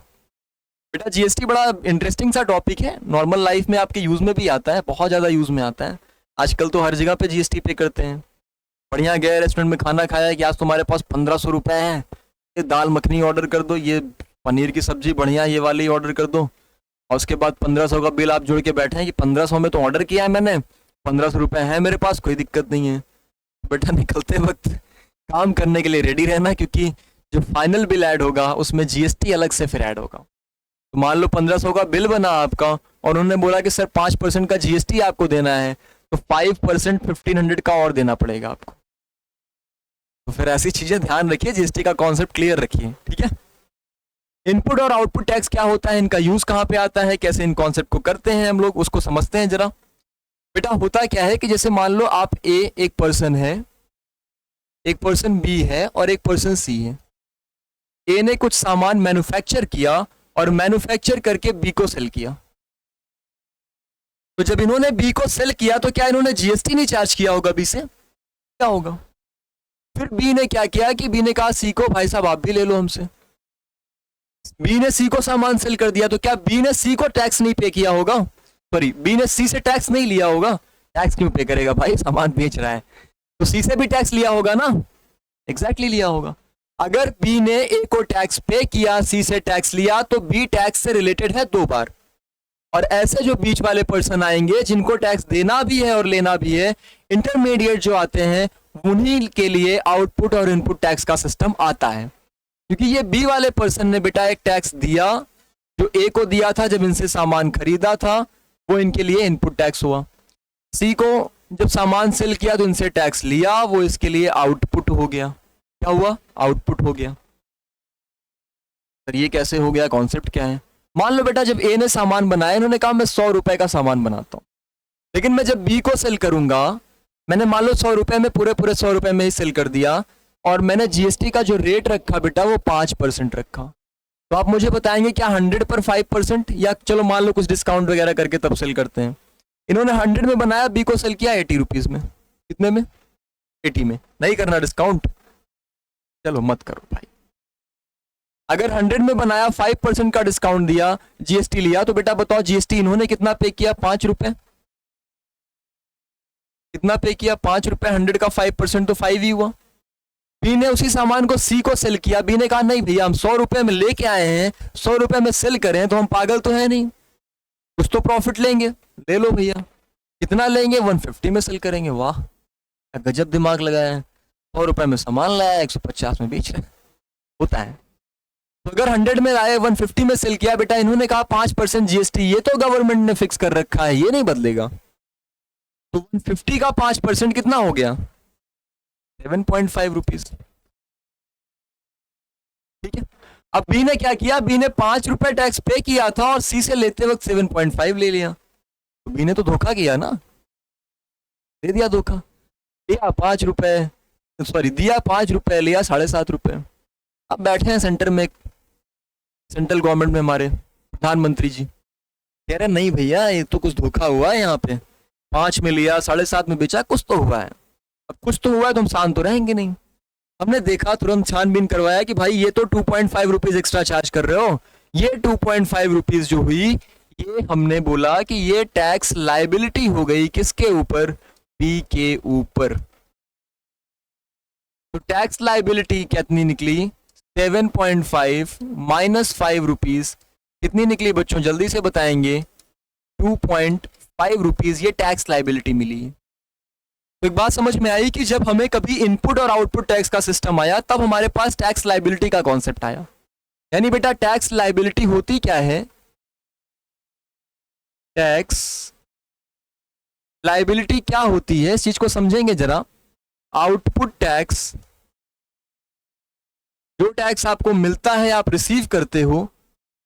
बेटा जीएसटी बड़ा इंटरेस्टिंग सा टॉपिक है, नॉर्मल लाइफ में आपके यूज में भी आता है, बहुत ज्यादा यूज में आता है। आजकल तो हर जगह पे जीएसटी पे करते हैं। बढ़िया गए रेस्टोरेंट में खाना खाया कि आज तुम्हारे पास 1500 रुपए हैं, ये दाल मखनी ऑर्डर कर दो, ये पनीर की सब्जी बढ़िया ये वाली ऑर्डर कर दो, और उसके बाद 1500 का बिल आप जोड़ के बैठे हैं कि 1500 में तो ऑर्डर किया है मैंने, 1500 रुपए है मेरे पास, कोई दिक्कत नहीं है। बेटा निकलते वक्त काम करने के लिए रेडी रहना, क्योंकि जो फाइनल बिल ऐड होगा उसमें जीएसटी अलग से फिर ऐड होगा। तो मान लो 1500 का बिल बना आपका और उन्होंने बोला कि सर 5% का जीएसटी आपको देना है, तो 5% 1500 का और देना पड़ेगा आपको। तो फिर ऐसी चीजें ध्यान रखिए, जीएसटी का कॉन्सेप्ट क्लियर रखिए, ठीक है। इनपुट और आउटपुट टैक्स क्या होता है, इनका यूज कहाँ पे आता है, कैसे इन कॉन्सेप्ट को करते हैं हम लोग, उसको समझते हैं जरा। बेटा होता क्या है कि जैसे मान लो आप एक पर्सन है, एक पर्सन बी है और एक पर्सन सी है। ए ने कुछ सामान मैन्युफैक्चर किया और मैन्युफैक्चर करके बी को सेल किया। तो जब इन्होंने बी को सेल किया तो क्या इन्होंने जीएसटी नहीं चार्ज किया होगा बी से? क्या होगा? फिर बी ने क्या किया कि बी ने कहा सी को भाई साहब आप भी ले लो हमसे। बी ने सी को सामान सेल कर दिया, तो क्या बी ने सी को टैक्स नहीं पे किया होगा? सॉरी, बी ने सी से टैक्स नहीं लिया होगा। टैक्स क्यों पे करेगा भाई, सामान बेच रहा है, तो सी से भी टैक्स लिया होगा ना। एग्जैक्टली लिया होगा। अगर बी ने ए को टैक्स पे किया, सी से टैक्स लिया, तो बी टैक्स से रिलेटेड है 2 बार। और ऐसे जो बीच वाले पर्सन आएंगे जिनको टैक्स देना भी है और लेना भी है, इंटरमीडिएट जो आते हैं, उन्हीं के लिए आउटपुट और इनपुट टैक्स का सिस्टम आता है। क्योंकि ये बी वाले पर्सन ने बेटा एक टैक्स दिया जो ए को दिया था जब इनसे सामान खरीदा था, वो इनके लिए इनपुट टैक्स हुआ। सी को जब सामान सेल किया तो इनसे टैक्स लिया, वो इसके लिए आउटपुट हो गया। क्या हुआ, आउटपुट हो गया। सर ये कैसे हो गया, कॉन्सेप्ट क्या है? मान लो बेटा जब ए ने सामान बनाया, इन्होंने कहा मैं 100 रुपए का सामान बनाता हूँ, लेकिन मैं जब बी को सेल करूंगा, मैंने मान लो 100 रुपए में पूरे 100 रुपए में ही सेल कर दिया, और मैंने जीएसटी का जो रेट रखा बेटा वो 5% रखा, तो आप मुझे बताएंगे क्या 100 पर 5%, या चलो मान लो कुछ डिस्काउंट वगैरह करके तब सेल करते हैं। इन्होंने 100 में बनाया, बी को सेल किया 80 रुपीज में। कितने में? 80 में। नहीं करना डिस्काउंट? चलो मत करो भाई। अगर 100 में बनाया, 5% का डिस्काउंट दिया, जीएसटी लिया, तो बेटा बताओ जीएसटी इन्होंने कितना पे किया? 5 रुपए। कितना पे किया? 5 रुपए। 100 का 5% तो 5 ही हुआ। बी ने उसी सामान को सी को सेल किया, बी ने कहा नहीं भैया हम 100 रुपए में लेके आए हैं, 100 रुपए में सेल करें, तो हम पागल तो है नहीं, कुछ तो प्रॉफिट लेंगे, ले लो भैया। कितना लेंगे? 150 में सेल करेंगे। वाह क्या गजब दिमाग लगाया है। 100 रुपए में सामान लाया, 150 में बेच रहे, होता है। तो अगर 100 में लाए, 150 में सेल किया, बेटा इन्होंने कहा 5% जीएसटी, ये तो गवर्नमेंट ने फिक्स कर रखा है, ये नहीं बदलेगा। तो 150 का 5% कितना हो गया? 7.5 रुपीज। ठीक है। अब बी ने क्या किया? बी ने 5 रुपए टैक्स पे किया था और सी से लेते वक्त 7.5 ले लिया, तो बी ने तो धोखा किया ना, दे दिया धोखा। दिया 5 रुपए, सॉरी दिया 5 रुपए, लिया 7.5 रुपए। अब बैठे हैं सेंटर में, सेंट्रल गवर्नमेंट में हमारे प्रधानमंत्री जी कह रहे नहीं भैया ये तो कुछ धोखा हुआ है, यहाँ पे 5 में लिया 7.5 में बेचा, कुछ तो हुआ है। अब कुछ तो हुआ है तो हम शांत तो रहेंगे नहीं। हमने देखा, तुरंत छानबीन करवाया कि भाई ये तो 2.5 रुपीज एक्स्ट्रा चार्ज कर रहे हो। ये 2.5 रुपीज जो हुई, ये हमने बोला कि ये टैक्स लाइबिलिटी हो गई, किसके ऊपर? बी के ऊपर। तो टैक्स लाइबिलिटी कितनी निकली? 7.5 माइनस 5 रुपीज कितनी निकली बच्चों, जल्दी से बताएंगे? 2.5 रुपीज ये टैक्स लाइबिलिटी मिली। तो एक बात समझ में आई कि जब हमें कभी इनपुट और आउटपुट टैक्स का सिस्टम आया, तब हमारे पास टैक्स लाइबिलिटी का कॉन्सेप्ट आया। यानी बेटा टैक्स लाइबिलिटी होती क्या है? टैक्स लाइबिलिटी क्या होती है, इस चीज को समझेंगे जरा। आउटपुट टैक्स, जो टैक्स आपको मिलता है, आप रिसीव करते हो,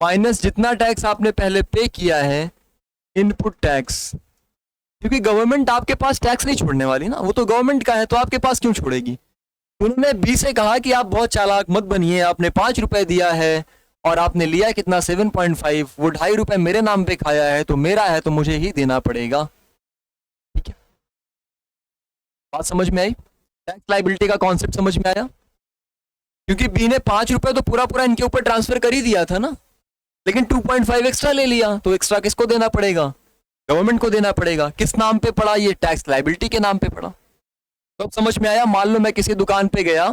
माइनस जितना टैक्स आपने पहले पे किया है, इनपुट टैक्स। क्योंकि गवर्नमेंट आपके पास टैक्स नहीं छोड़ने वाली ना, वो तो गवर्नमेंट का है, तो आपके पास क्यों छोड़ेगी? उन्होंने बी से कहा कि आप बहुत चालाक मत बनिए, आपने 5 रुपए दिया है और आपने लिया कितना? 7.5, वो 2.5 रुपए मेरे नाम पे खाया है, तो मेरा है तो मुझे ही देना पड़ेगा। ठीक है, बात समझ में आई? टैक्स लाइबिलिटी का कॉन्सेप्ट समझ में आया? क्योंकि बी ने 5 रुपए तो पूरा पूरा इनके ऊपर ट्रांसफर कर ही दिया था ना, लेकिन 2.5 एक्स्ट्रा ले लिया, तो एक्स्ट्रा किसको देना पड़ेगा? गवर्नमेंट को देना पड़ेगा। किस नाम पे पड़ा? ये टैक्स लाइबिलिटी के नाम पे पड़ा। तो अब समझ में आया? मान लो मैं किसी दुकान पे गया,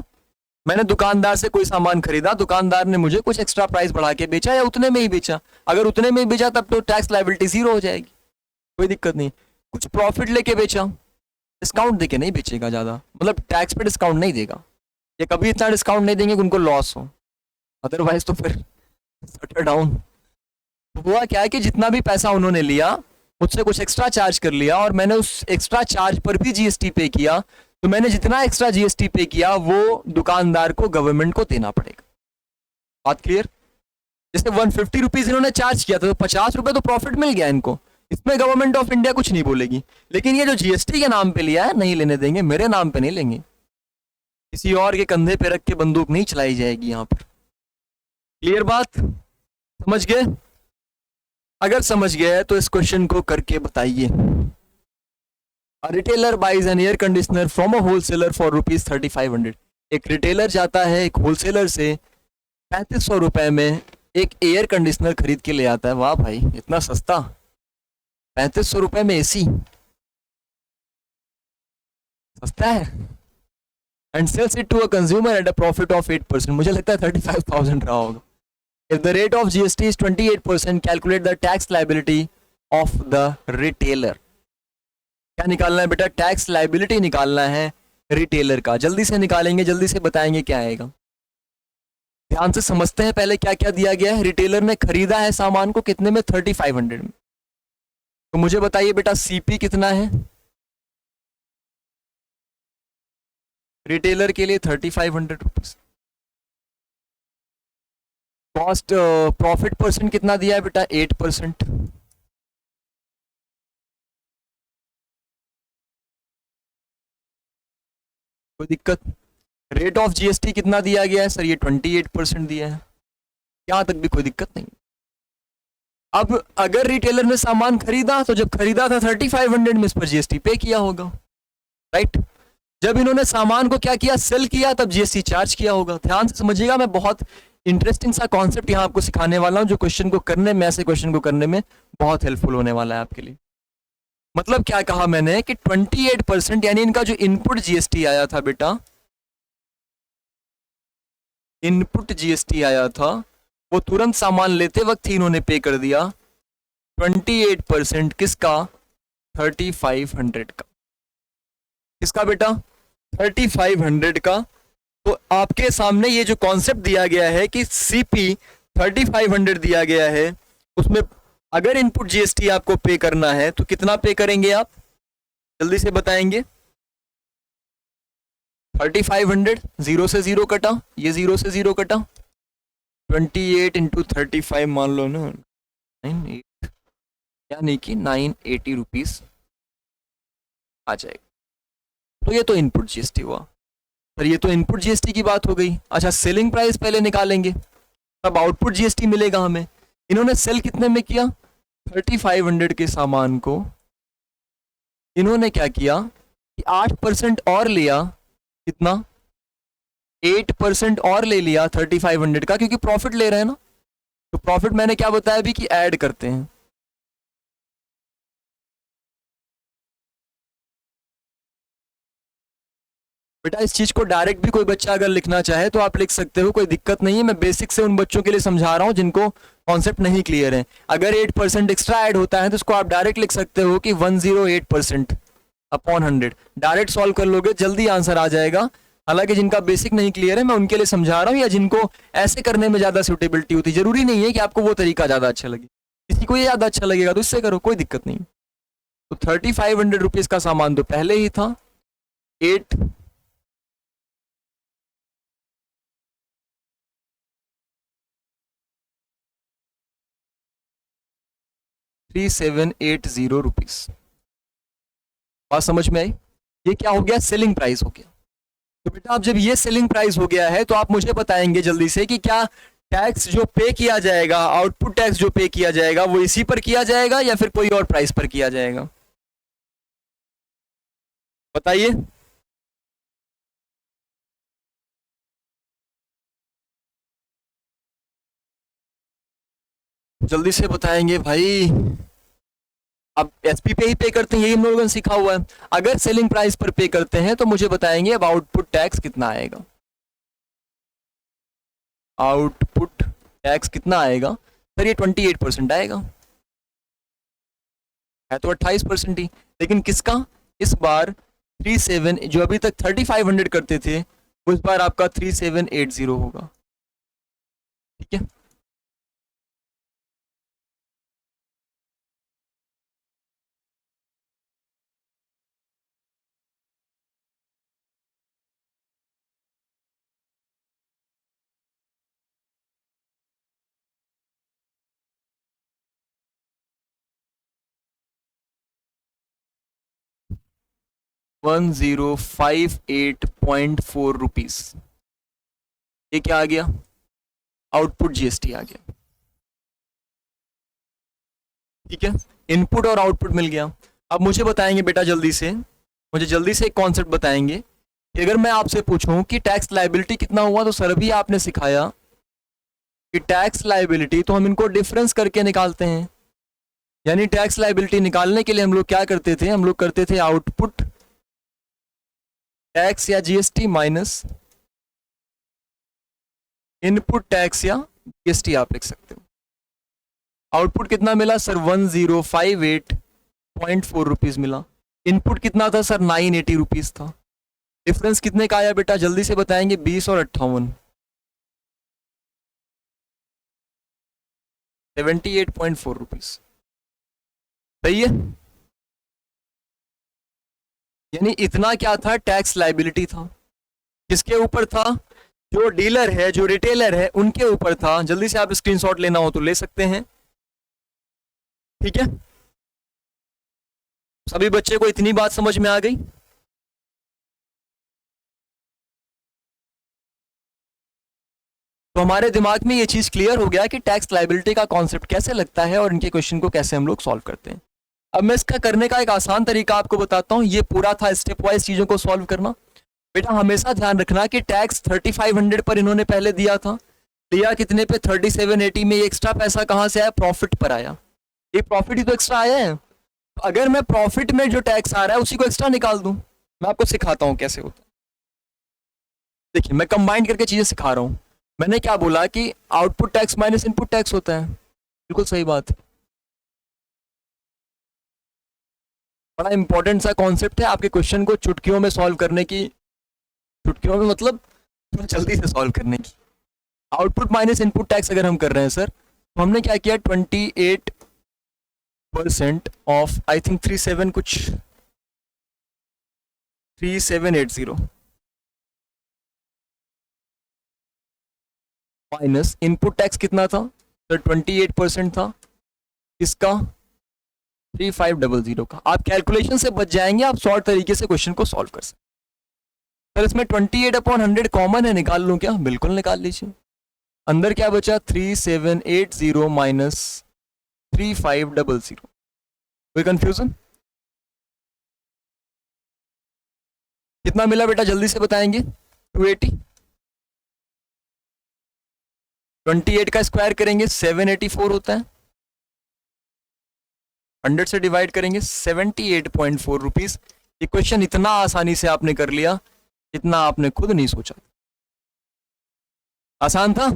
मैंने दुकानदार से कोई सामान खरीदा, दुकानदार ने मुझे कुछ एक्स्ट्रा प्राइस बढ़ा के बेचा या उतने में ही बेचा। अगर उतने में ही बेचा तब तो टैक्स लाइबिलिटी 0 हो जाएगी, कोई दिक्कत नहीं। कुछ प्रॉफिट लेके बेचा, डिस्काउंट देके नहीं बेचेगा ज्यादा, मतलब टैक्स पे डिस्काउंट नहीं देगा, ये कभी इतना डिस्काउंट नहीं देंगे कि उनको लॉस हो, अदरवाइज तो फिर शटर डाउन। हुआ क्या है कि जितना भी पैसा उन्होंने लिया, मुझसे कुछ एक्स्ट्रा चार्ज कर लिया, और मैंने उस एक्स्ट्रा चार्ज पर भी जीएसटी पे किया, तो मैंने जितना एक्स्ट्रा जीएसटी पे किया वो दुकानदार को, गवर्नमेंट को देना पड़ेगा। बात क्लियर? जैसे 150 रुपीज इन्होंने चार्ज किया था, तो 50 रुपए तो प्रॉफिट मिल गया इनको, इसमें गवर्नमेंट ऑफ इंडिया कुछ नहीं बोलेगी। लेकिन ये जो जीएसटी के नाम पे लिया है, नहीं लेने देंगे, मेरे नाम पे नहीं लेंगे, किसी और के कंधे पे रख के बंदूक नहीं चलाई जाएगी यहाँ पर। क्लियर बात? समझ गए? अगर समझ गए तो इस क्वेश्चन को करके बताइए। Retailer buys an air conditioner from a wholesaler for ₹3500। एक रिटेलर जाता है एक होलसेलर से 3500 रुपए में एक एयर कंडीशनर खरीद के ले आता है। वाह भाई, इतना सस्ता, 3500 रुपए में एसी, सस्ता है। And sells it to a consumer at a profit of 8%। मुझे लगता है 35,000 रहा होगा। If the rate of GST is 28%, calculate the tax liability of the retailer। क्या निकालना है बेटा? टैक्स लाइबिलिटी निकालना है रिटेलर का। जल्दी से निकालेंगे, जल्दी से बताएंगे क्या आएगा। ध्यान से समझते हैं पहले क्या क्या दिया गया है। रिटेलर ने खरीदा है सामान को कितने में? 3500 में। तो मुझे बताइए बेटा सीपी कितना है? रिटेलर के लिए 3500 रुपीज। कॉस्ट प्रॉफिट परसेंट कितना दिया है बेटा? 8%। कोई दिक्कत? रेट ऑफ जीएसटी कितना दिया गया है सर? ये 28% दिया है, यहाँ तक भी कोई दिक्कत नहीं। अब अगर रिटेलर ने सामान खरीदा तो जब खरीदा था 3500 में, इस पर जीएसटी पे किया होगा, राइट। जब इन्होंने सामान को क्या किया, सेल किया, तब जीएसटी चार्ज किया होगा। ध्यान से समझिएगा, मैं बहुत इंटरेस्टिंग सा कॉन्सेप्ट यहाँ आपको सिखाने वाला हूँ, जो क्वेश्चन को करने में, ऐसे क्वेश्चन को करने में बहुत हेल्पफुल होने वाला है आपके लिए। मतलब क्या कहा मैंने कि 28% यानी इनका जो इनपुट जीएसटी आया था बेटा, इनपुट जीएसटी आया था, वो तुरंत सामान लेते वक्त ही इन्होंने पे कर दिया। 28% किसका? 3500 का। किसका बेटा? 3500 का। तो आपके सामने ये जो कॉन्सेप्ट दिया गया है कि सीपी 3500 दिया गया है, उसमें अगर इनपुट जीएसटी आपको पे करना है तो कितना पे करेंगे आप? जल्दी से बताएंगे। 3500, जीरो से जीरो कटा, ये जीरो से जीरो कटा, 28 इंटू 35 मान लो ना, 98, यानी कि 980 रुपीज आ जाएगा। तो ये तो इनपुट जीएसटी हुआ। पर ये तो इनपुट जीएसटी की बात हो गई। अच्छा, सेलिंग प्राइस पहले निकालेंगे, तब आउटपुट जीएसटी मिलेगा हमें। इन्होंने सेल कितने में किया? 3500 के सामान को इन्होंने क्या किया कि 8% और लिया। कितना? 8% और ले लिया 3500 का, क्योंकि प्रॉफिट ले रहे हैं ना। तो प्रॉफिट मैंने क्या बताया अभी कि ऐड करते हैं। बेटा इस चीज को डायरेक्ट भी कोई बच्चा अगर लिखना चाहे तो आप लिख सकते हो, कोई दिक्कत नहीं है। मैं बेसिक से उन बच्चों के लिए समझा रहा हूं जिनको कॉन्सेप्ट नहीं क्लियर है। अगर 8% एक्स्ट्रा ऐड होता है तो इसको आप डायरेक्ट लिख सकते हो कि 108% अपॉन 100। डायरेक्ट सॉल्व कर लोगे, जल्दी आंसर आ जाएगा। हालांकि जिनका बेसिक नहीं क्लियर है, मैं उनके लिए समझा रहा हूँ, या जिनको ऐसे करने में ज्यादा सुटेबिलिटी होती, जरूरी नहीं है कि आपको वो तरीका ज्यादा अच्छा लगे। किसी को ये ज्यादा अच्छा लगेगा तो इससे करो, कोई दिक्कत नहीं। तो 3500 रुपीज का सामान तो पहले ही था। 3780 रुपीज। बात समझ में आई? ये क्या हो गया? सेलिंग प्राइस हो गया। तो बेटा अब जब ये सेलिंग प्राइस हो गया है तो आप मुझे बताएंगे जल्दी से कि क्या टैक्स जो पे किया जाएगा, आउटपुट टैक्स जो पे किया जाएगा, वो इसी पर किया जाएगा या फिर कोई और प्राइस पर किया जाएगा? बताइए। जल्दी से बताएंगे भाई। अब एसपी पे ही पे करते हैं, यही हम लोगों ने सीखा हुआ है। अगर सेलिंग प्राइस पर पे करते हैं तो मुझे बताएंगे अब आउटपुट टैक्स कितना आएगा। आउटपुट टैक्स कितना आएगा सर? ये 28% आएगा। है तो 28% ही, लेकिन किसका? इस बार 37, जो अभी तक 3500 करते थे, वो इस बार आपका 3780 होगा। ठीक है। ₹1058.4। ये क्या आ गया? आउटपुट जीएसटी आ गया। ठीक है, इनपुट और आउटपुट मिल गया। अब मुझे बताएंगे बेटा जल्दी से, मुझे जल्दी से एक कॉन्सेप्ट बताएंगे कि अगर मैं आपसे पूछूं कि टैक्स लायबिलिटी कितना हुआ, तो सर भी आपने सिखाया कि टैक्स लायबिलिटी तो हम इनको डिफरेंस करके निकालते हैं। यानी टैक्स लायबिलिटी निकालने के लिए हम लोग क्या करते थे? हम लोग करते थे आउटपुट टैक्स या जीएसटी माइनस इनपुट टैक्स या जीएसटी, आप लिख सकते हो। आउटपुट कितना मिला सर? 1058.4 रुपीज मिला। इनपुट कितना था सर? 980 रुपीज था। डिफरेंस कितने का आया बेटा? जल्दी से बताएंगे। 20 और 58, 78.4 रुपीज। सही है। यानी इतना क्या था? टैक्स लायबिलिटी था। किसके ऊपर था? जो डीलर है, जो रिटेलर है, उनके ऊपर था। जल्दी से आप स्क्रीनशॉट लेना हो तो ले सकते हैं। ठीक है, सभी बच्चे को इतनी बात समझ में आ गई? तो हमारे दिमाग में ये चीज क्लियर हो गया कि टैक्स लायबिलिटी का कॉन्सेप्ट कैसे लगता है और इनके क्वेश्चन को कैसे हम लोग सॉल्व करते हैं। अब मैं इसका करने का एक आसान तरीका आपको बताता हूं। ये पूरा था स्टेप वाइज चीजों को सॉल्व करना। बेटा हमेशा ध्यान रखना कि टैक्स 3500 पर इन्होंने पहले दिया था, लिया कितने पे? 3780 में। ये एक्स्ट्रा पैसा कहां से आया? प्रॉफिट पर आया। ये प्रॉफिट ही तो एक्स्ट्रा आया है। तो अगर मैं प्रॉफिट में जो टैक्स आ रहा है उसी को एक्स्ट्रा निकाल दूं, मैं आपको सिखाता हूं कैसे होता है। देखिए मैं कंबाइन करके चीजें सिखा रहा हूं। मैंने क्या बोला कि output tax minus input tax होता है। बिल्कुल सही बात है। बड़ा इंपॉर्टेंट सा कॉन्सेप्ट है आपके क्वेश्चन को चुटकियों में सॉल्व करने की। चुटकियों में मतलब थोड़ा जल्दी से सॉल्व करने की। आउटपुट माइनस इनपुट टैक्स अगर हम कर रहे हैं सर, तो हमने क्या किया? 28% ऑफ आई थिंक 37 कुछ 3780 माइनस इनपुट टैक्स कितना था सर? 28% था। इसका 3500 का। आप कैलकुलेशन से बच जाएंगे, आप शॉर्ट तरीके से क्वेश्चन को सॉल्व कर सकते। सर इसमें 28/100 कॉमन है, निकाल लूं क्या? बिल्कुल निकाल लीजिए। अंदर क्या बचा? 3780 माइनस 3500। कोई कंफ्यूजन? कितना मिला बेटा? जल्दी से बताएंगे। 280। 28 का स्क्वायर करेंगे 784 होता है। 100 से डिवाइड करेंगे 78.4 रुपीज। ये क्वेश्चन इतना आसानी से आपने कर लिया इतना आपने खुद नहीं सोचा। आसान था।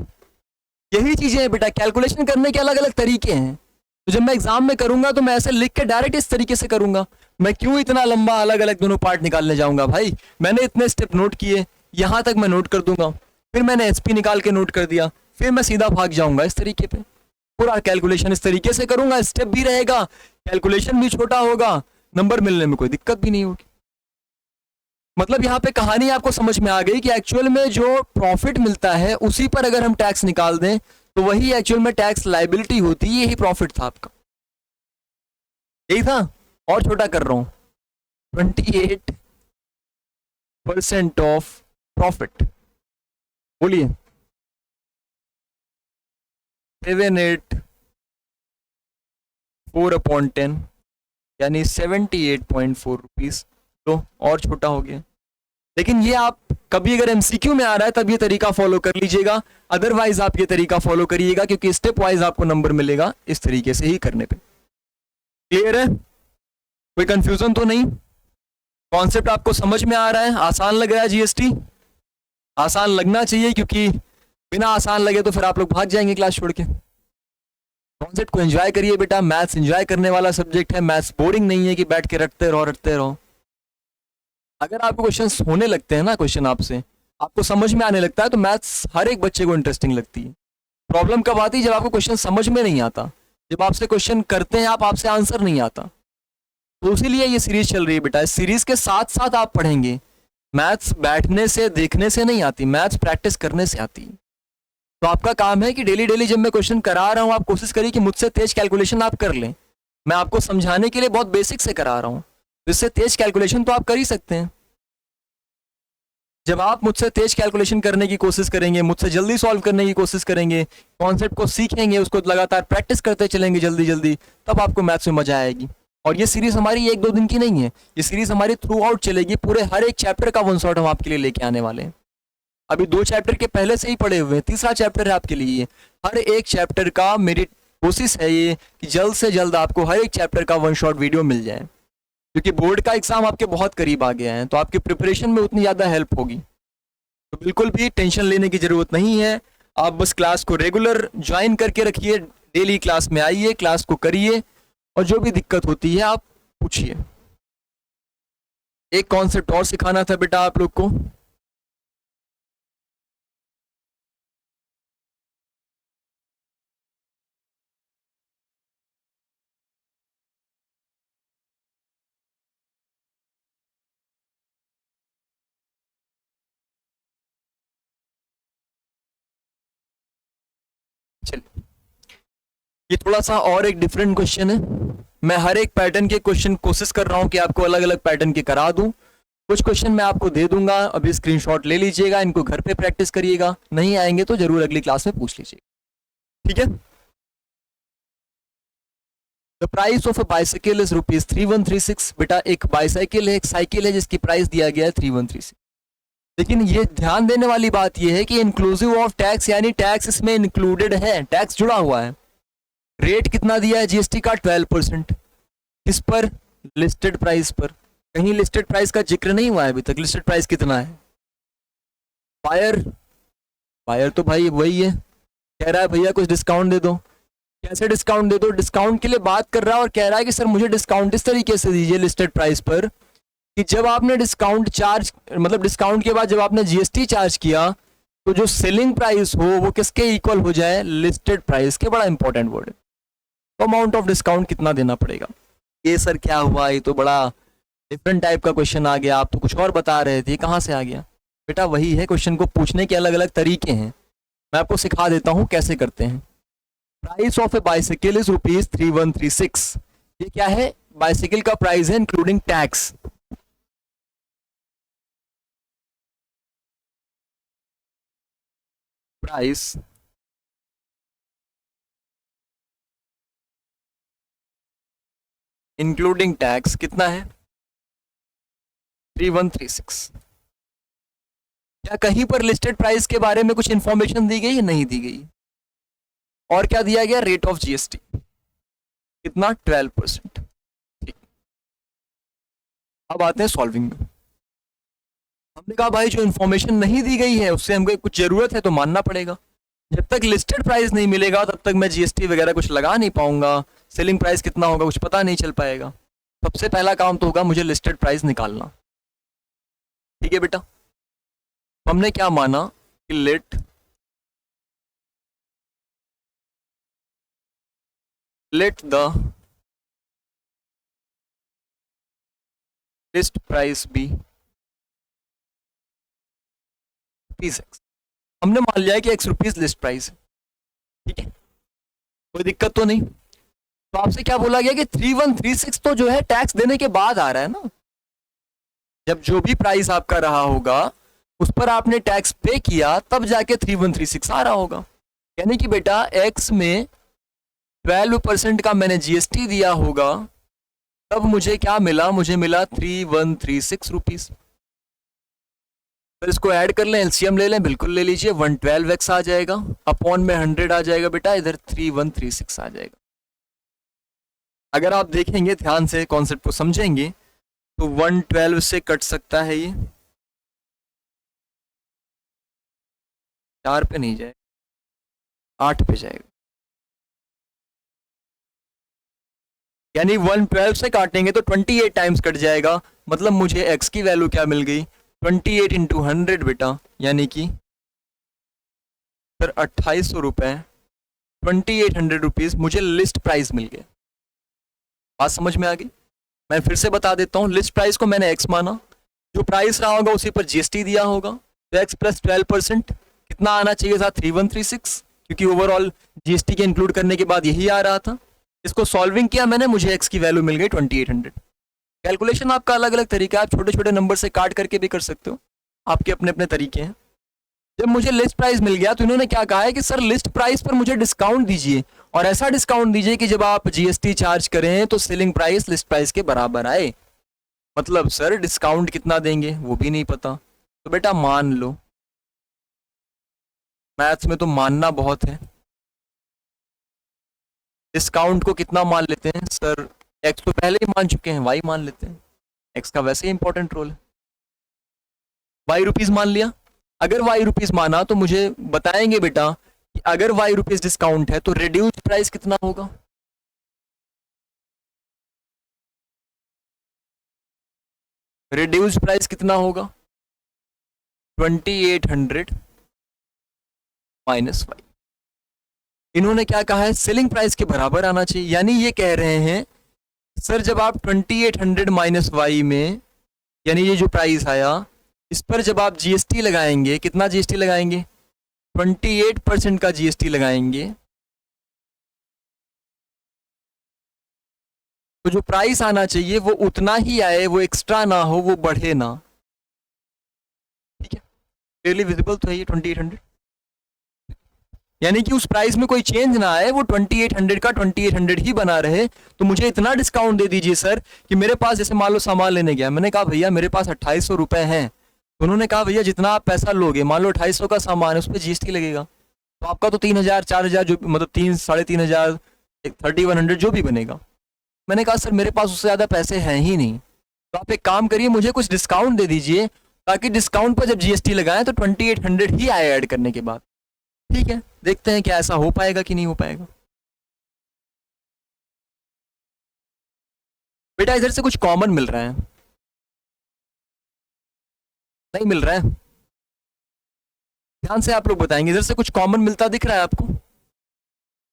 यही चीजें हैं बेटा, कैलकुलेशन करने के अलग अलग तरीके हैं। तो जब मैं एग्जाम में करूंगा तो मैं ऐसे लिख के डायरेक्ट इस तरीके से करूंगा। मैं क्यों इतना लंबा अलग अलग दोनों पार्ट निकालने जाऊंगा भाई? मैंने इतने स्टेप नोट किए, यहां तक मैं नोट कर दूंगा, फिर मैंने एसपी निकाल के नोट कर दिया, फिर मैं सीधा भाग जाऊंगा इस तरीके पे। पूरा कैलकुलेशन इस तरीके से करूंगा, स्टेप भी रहेगा, कैलकुलेशन भी छोटा होगा, नंबर मिलने में कोई दिक्कत भी नहीं होगी। मतलब यहाँ पे कहानी आपको समझ में आ गई कि एक्चुअल में जो प्रॉफिट मिलता है उसी पर अगर हम टैक्स निकाल दें तो वही एक्चुअल में टैक्स लायबिलिटी होती है। यही प्रॉफिट था आपका, यही था। और छोटा कर रहा हूं, 28% ऑफ प्रॉफिट। बोलिए 784/10 यानी 78.4 रुपीज। तो और छोटा हो गया। लेकिन ये आप कभी अगर एमसीक्यू में आ रहा है तब ये तरीका फॉलो कर लीजिएगा, अदरवाइज आप ये तरीका फॉलो करिएगा क्योंकि स्टेप वाइज आपको नंबर मिलेगा इस तरीके से ही करने पे। क्लियर है? कोई कंफ्यूजन तो नहीं? कॉन्सेप्ट आपको समझ में आ रहा है? आसान लग रहा है जीएसटी? आसान लगना चाहिए क्योंकि बिना आसान लगे तो फिर आप लोग भाग जाएंगे क्लास छोड़ के। कॉन्सेप्ट को एंजॉय करिए बेटा, मैथ्स एंजॉय करने वाला सब्जेक्ट है। मैथ्स बोरिंग नहीं है कि बैठ के रटते रहो रटते रहो। अगर आपको क्वेश्चन होने लगते हैं ना, क्वेश्चन आपसे आपको समझ में आने लगता है तो मैथ्स हर एक बच्चे को इंटरेस्टिंग लगती है। प्रॉब्लम कब आती है? जब आपको क्वेश्चन समझ में नहीं आता, जब आपसे क्वेश्चन करते हैं आपसे आंसर नहीं आता। तो इसीलिए ये सीरीज चल रही है बेटा। इस सीरीज के साथ साथ आप पढ़ेंगे। मैथ्स बैठने से देखने से नहीं आती, मैथ्स प्रैक्टिस करने से आती है। तो आपका काम है कि डेली डेली जब मैं क्वेश्चन करा रहा हूं आप कोशिश करिए कि मुझसे तेज कैलकुलेशन आप कर लें। मैं आपको समझाने के लिए बहुत बेसिक से करा रहा हूं, इससे तेज कैलकुलेशन तो आप कर ही सकते हैं। जब आप मुझसे तेज कैलकुलेशन करने की कोशिश करेंगे, मुझसे जल्दी सॉल्व करने की कोशिश करेंगे, कॉन्सेप्ट को सीखेंगे, उसको लगातार प्रैक्टिस करते चलेंगे जल्दी जल्दी, तब आपको मैथ्स में मजा आएगी। और ये सीरीज हमारी 1-2 दिन की नहीं है, ये सीरीज हमारी थ्रू आउट चलेगी। पूरे हर एक चैप्टर का वन शॉट हम आपके लिए लेके आने वाले हैं। अभी 2 चैप्टर के पहले से ही पढ़े हुए हैं, तीसरा चैप्टर है आपके लिए। हर एक चैप्टर का मेरी कोशिश है ये कि जल्द से जल्द आपको हर एक चैप्टर का वन शॉट वीडियो मिल जाए, क्योंकि बोर्ड का एग्जाम आपके बहुत करीब आ गया है, तो आपकी प्रिपरेशन में उतनी ज़्यादा हेल्प होगी। तो बिल्कुल भी टेंशन लेने की ज़रूरत नहीं है। आप बस क्लास को रेगुलर ज्वाइन करके रखिए, डेली क्लास में आइए, क्लास को करिए, और जो भी दिक्कत होती है आप पूछिए। एक कॉन्सेप्ट और सिखाना था बेटा आप लोग को। ये थोड़ा सा और एक डिफरेंट क्वेश्चन है। मैं हर एक पैटर्न के क्वेश्चन कोशिश कर रहा हूँ कि आपको अलग अलग पैटर्न के करा दूं। कुछ क्वेश्चन मैं आपको दे दूंगा, अभी स्क्रीनशॉट ले लीजिएगा, इनको घर पे प्रैक्टिस करिएगा, नहीं आएंगे तो जरूर अगली क्लास में पूछ लीजिएगा, ठीक है। The price of a bicycle is ₹3136। बेटा एक बाइसाइकिल है, एक साइकिल है जिसकी प्राइस दिया गया है 3136। लेकिन ये ध्यान देने वाली बात ये है कि इंक्लूसिव ऑफ टैक्स, यानी टैक्स इसमें इंक्लूडेड है, टैक्स जुड़ा हुआ है। रेट कितना दिया है जीएसटी का? 12%। किस पर? लिस्टेड प्राइस पर। कहीं लिस्टेड प्राइस का जिक्र नहीं हुआ है अभी तक। लिस्टेड प्राइस कितना है? बायर, बायर तो भाई वही है, कह रहा है भैया कुछ डिस्काउंट दे दो। कैसे डिस्काउंट दे दो? डिस्काउंट के लिए बात कर रहा है और कह रहा है कि सर मुझे डिस्काउंट इस तरीके से दीजिए लिस्टेड प्राइस पर कि जब आपने डिस्काउंट चार्ज, मतलब डिस्काउंट के बाद जब आपने जीएसटी चार्ज किया तो जो सेलिंग प्राइस हो वो किसके इक्वल हो जाए? लिस्टेड प्राइस के। बड़ा इंपॉर्टेंट वर्ड है। तो अमाउंट ऑफ डिस्काउंट कितना देना पड़ेगा? ये सर क्या हुआ, ये तो बड़ा डिफरेंट टाइप का क्वेश्चन आ गया, आप तो कुछ और बता रहे थे, कहाँ से आ गया? बेटा वही है, क्वेश्चन को पूछने के अलग अलग तरीके हैं, मैं आपको सिखा देता हूँ कैसे करते हैं। Price of A bicycle is ₹3136। ये क्या है? बाइसाइकिल का प्राइस है including tax. Price including tax कितना है? 3136। क्या कहीं पर लिस्टेड प्राइस के बारे में कुछ इंफॉर्मेशन दी गई? नहीं दी गई। और क्या दिया गया? रेट ऑफ जीएसटी कितना? 12%। ठीक, अब आते हैं सॉल्विंग में। हमने कहा भाई जो इंफॉर्मेशन नहीं दी गई है उससे हमको कुछ जरूरत है तो मानना पड़ेगा। जब तक लिस्टेड प्राइस नहीं मिलेगा तब तक मैं जीएसटी वगैरह कुछ लगा नहीं पाऊंगा, सेलिंग प्राइस कितना होगा कुछ पता नहीं चल पाएगा। सबसे पहला काम तो होगा मुझे लिस्टेड प्राइस निकालना, ठीक है बेटा। हमने क्या माना कि let the list price be ₹X। हमने मान लिया कि ₹X लिस्ट प्राइस है, ठीक है, कोई दिक्कत तो नहीं। तो आपसे क्या बोला गया कि 3136 तो जो है टैक्स देने के बाद आ रहा है ना। जब जो भी प्राइस आपका रहा होगा उस पर आपने टैक्स पे किया तब जाके 3136 आ रहा होगा। यानी कि बेटा एक्स में 12% का मैंने जीएसटी दिया होगा, तब मुझे क्या मिला? मुझे मिला ₹3136। फिर इसको ऐड कर लें, एलसीएम ले लें, बिल्कुल ले लीजिए, 112x आ जाएगा, अपॉन में 100 आ जाएगा बेटा, इधर 3136 आ जाएगा। अगर आप देखेंगे ध्यान से, कॉन्सेप्ट को समझेंगे तो 112 से कट सकता है, ये 4 पे नहीं जाएगा, 8 पे जाएगा। यानी 112 से काटेंगे तो 28 टाइम्स कट जाएगा, मतलब मुझे x की वैल्यू क्या मिल गई? 28 इंटू 100 बेटा, यानी कि फिर 2800 रुपये, 2800 रुपीज़ मुझे लिस्ट प्राइस मिल गया। बात समझ में आ गई? मैं फिर से बता देता हूँ, लिस्ट प्राइस को मैंने x माना, जो प्राइस रहा होगा उसी पर जीएसटी दिया होगा, तो x प्लस 12% कितना आना चाहिए था? 3136, क्योंकि ओवरऑल जीएसटी के इंक्लूड करने के बाद यही आ रहा था। इसको सॉल्विंग किया मैंने, मुझे x की वैल्यू मिल गई 2800। कैलकुलेशन आपका अलग अलग तरीका है, आप छोटे छोटे नंबर से काट करके भी कर सकते हो, आपके अपने अपने तरीके हैं। जब मुझे लिस्ट प्राइस मिल गया तो इन्होंने क्या कहा है कि सर लिस्ट प्राइस पर मुझे डिस्काउंट दीजिए, और ऐसा डिस्काउंट दीजिए कि जब आप जीएसटी चार्ज करें तो सेलिंग प्राइस लिस्ट प्राइस के बराबर आए। मतलब सर डिस्काउंट कितना देंगे वो भी नहीं पता, तो बेटा मान लो, मैथ्स में तो मानना बहुत है। डिस्काउंट को कितना मान लेते हैं सर? एक्स तो पहले ही मान चुके हैं, वाई मान लेते हैं, एक्स का वैसे ही इंपॉर्टेंट रोल है। वाई रुपीज मान लिया। अगर वाई रुपीज माना तो मुझे बताएंगे बेटा कि अगर वाई रुपीज डिस्काउंट है तो रिड्यूस्ड प्राइस कितना होगा? रिड्यूस्ड प्राइस कितना होगा? 2800 माइनस वाई। इन्होंने क्या कहा है? सेलिंग प्राइस के बराबर आना चाहिए। यानी ये कह रहे हैं सर जब आप 2800 माइनस वाई में, यानी ये जो प्राइस आया इस पर जब आप जीएसटी लगाएंगे, कितना जीएसटी लगाएंगे? 28% का जीएसटी लगाएंगे, तो जो प्राइस आना चाहिए वो उतना ही आए, वो एक्स्ट्रा ना हो, वो बढ़े ना। ठीक है, क्लियरली विजिबल तो है ये 2800, यानी कि उस प्राइस में कोई चेंज ना आए, वो 2800 का 2800 ही बना रहे। तो मुझे इतना डिस्काउंट दे दीजिए सर कि मेरे पास, जैसे मान लो सामान लेने गया, मैंने कहा भैया मेरे पास 2800 रुपए हैं, तो उन्होंने कहा भैया जितना आप पैसा लोगे, मान लो 2800 का सामान है, उस पर जीएसटी लगेगा, तो आपका तो 3000 4000 जो मतलब 3 3.5 3100 जो भी बनेगा। मैंने कहा सर मेरे पास उससे ज़्यादा पैसे हैं ही नहीं, तो आप एक काम करिए, मुझे कुछ डिस्काउंट दे दीजिए, ताकि डिस्काउंट पर जब जीएसटी लगाएं तो 2800 ही आए ऐड करने के बाद। ठीक है, देखते हैं क्या ऐसा हो पाएगा कि नहीं हो पाएगा। बेटा इधर से कुछ कॉमन मिल रहा है, नहीं मिल रहा है? ध्यान से आप लोग बताएंगे, इधर से कुछ कॉमन मिलता दिख रहा है आपको?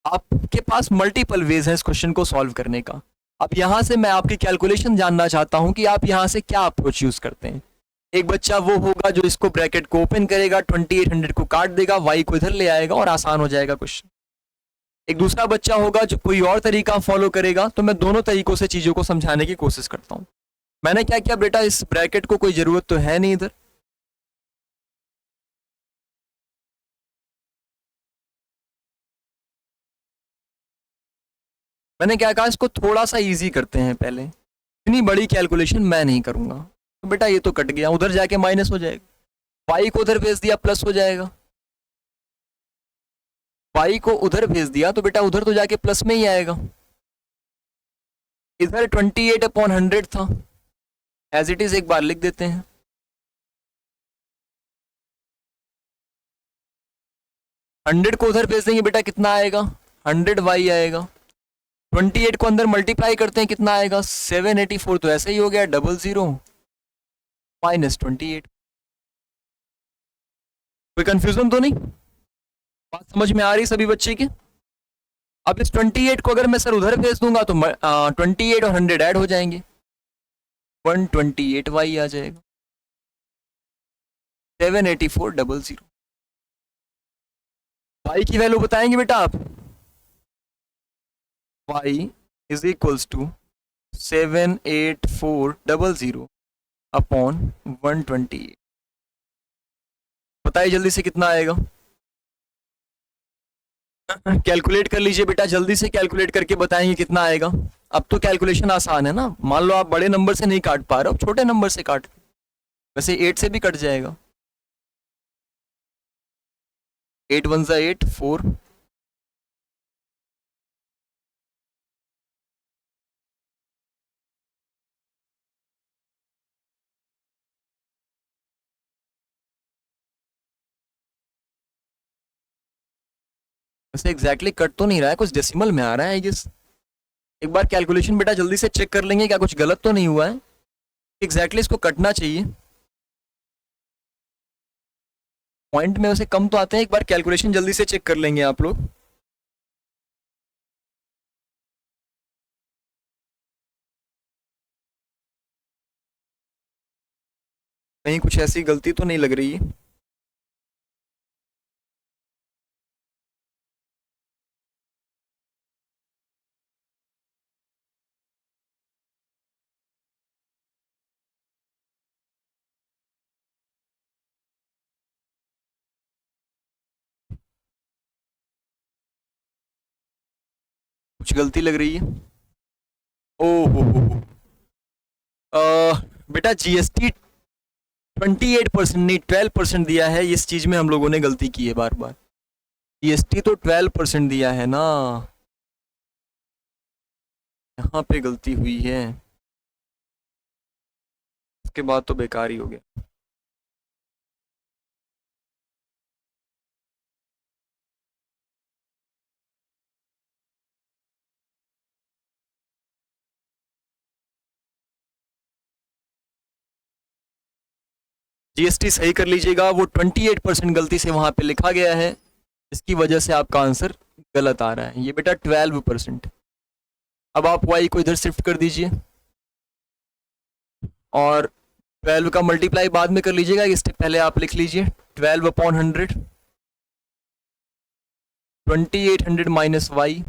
आपके पास मल्टीपल वेज है इस क्वेश्चन को सॉल्व करने का। अब यहां से मैं आपकी कैलकुलेशन जानना चाहता हूं कि आप यहां से क्या अप्रोच यूज करते हैं। एक बच्चा वो होगा जो इसको ब्रैकेट को ओपन करेगा, 2800 को काट देगा, वाई को इधर ले आएगा और आसान हो जाएगा क्वेश्चन। एक दूसरा बच्चा होगा जो कोई और तरीका फॉलो करेगा। तो मैं दोनों तरीकों से चीजों को समझाने की कोशिश करता हूं। मैंने क्या किया बेटा, इस ब्रैकेट को कोई जरूरत तो है नहीं इधर, मैंने क्या कहा इसको थोड़ा सा इजी करते हैं पहले, इतनी बड़ी कैलकुलेशन मैं नहीं करूंगा। तो बेटा ये तो कट गया, उधर जाके माइनस हो जाएगा, वाई को उधर भेज दिया प्लस हो जाएगा, वाई को उधर भेज दिया तो बेटा उधर तो जाके प्लस में ही आएगा। इधर 28/100 था, एज इट इज एक बार लिख देते हैं। हंड्रेड को उधर भेज देंगे बेटा कितना आएगा, 100y आएगा। 28 को अंदर मल्टीप्लाई करते हैं कितना आएगा, 784, तो ऐसे ही हो गया, 00 -28। कोई कंफ्यूजन तो नहीं? बात समझ में आ रही सभी बच्चे की? अब इस 28 को अगर मैं सर उधर भेज दूंगा तो 28 और 100 ऐड हो जाएंगे, 128y आ जाएगा, 78400। y की वैल्यू बताएंगे बेटा आप, y is equals to 78400 upon 128। बताइए जल्दी से कितना आएगा, कैलकुलेट कर लीजिए बेटा, जल्दी से कैलकुलेट करके बताएंगे कितना आएगा। अब तो कैलकुलेशन आसान है ना, मान लो आप बड़े नंबर से नहीं काट पा रहे हो, छोटे नंबर से काट, वैसे 8 से भी कट जाएगा, 8 1 8 4, वैसे एग्जैक्टली कट तो नहीं रहा है, कुछ डेसिमल में आ रहा है आई गेस। एक बार कैलकुलेशन बेटा जल्दी से चेक कर लेंगे क्या कुछ गलत तो नहीं हुआ है, एग्जैक्टली इसको कटना चाहिए, पॉइंट में उसे कम तो आते हैं। एक बार कैलकुलेशन जल्दी से चेक कर लेंगे आप लोग। कहीं कुछ ऐसी गलती तो नहीं लग रही है? कुछ गलती लग रही है? ओ हो बेटा जीएसटी 28% नहीं 12% दिया है, इस चीज में हम लोगों ने गलती की है बार बार। जीएसटी तो 12% दिया है ना, यहाँ पे गलती हुई है, उसके बाद तो बेकार ही हो गया। जीएसटी सही कर लीजिएगा, वो 28% गलती से वहां पे लिखा गया है, इसकी वजह से आपका आंसर गलत आ रहा है। ये बेटा 12%। अब आप वाई को इधर शिफ्ट कर दीजिए और 12 का मल्टीप्लाई बाद में कर लीजिएगा, इससे पहले आप लिख लीजिए 12/100, 2800 माइनस वाई,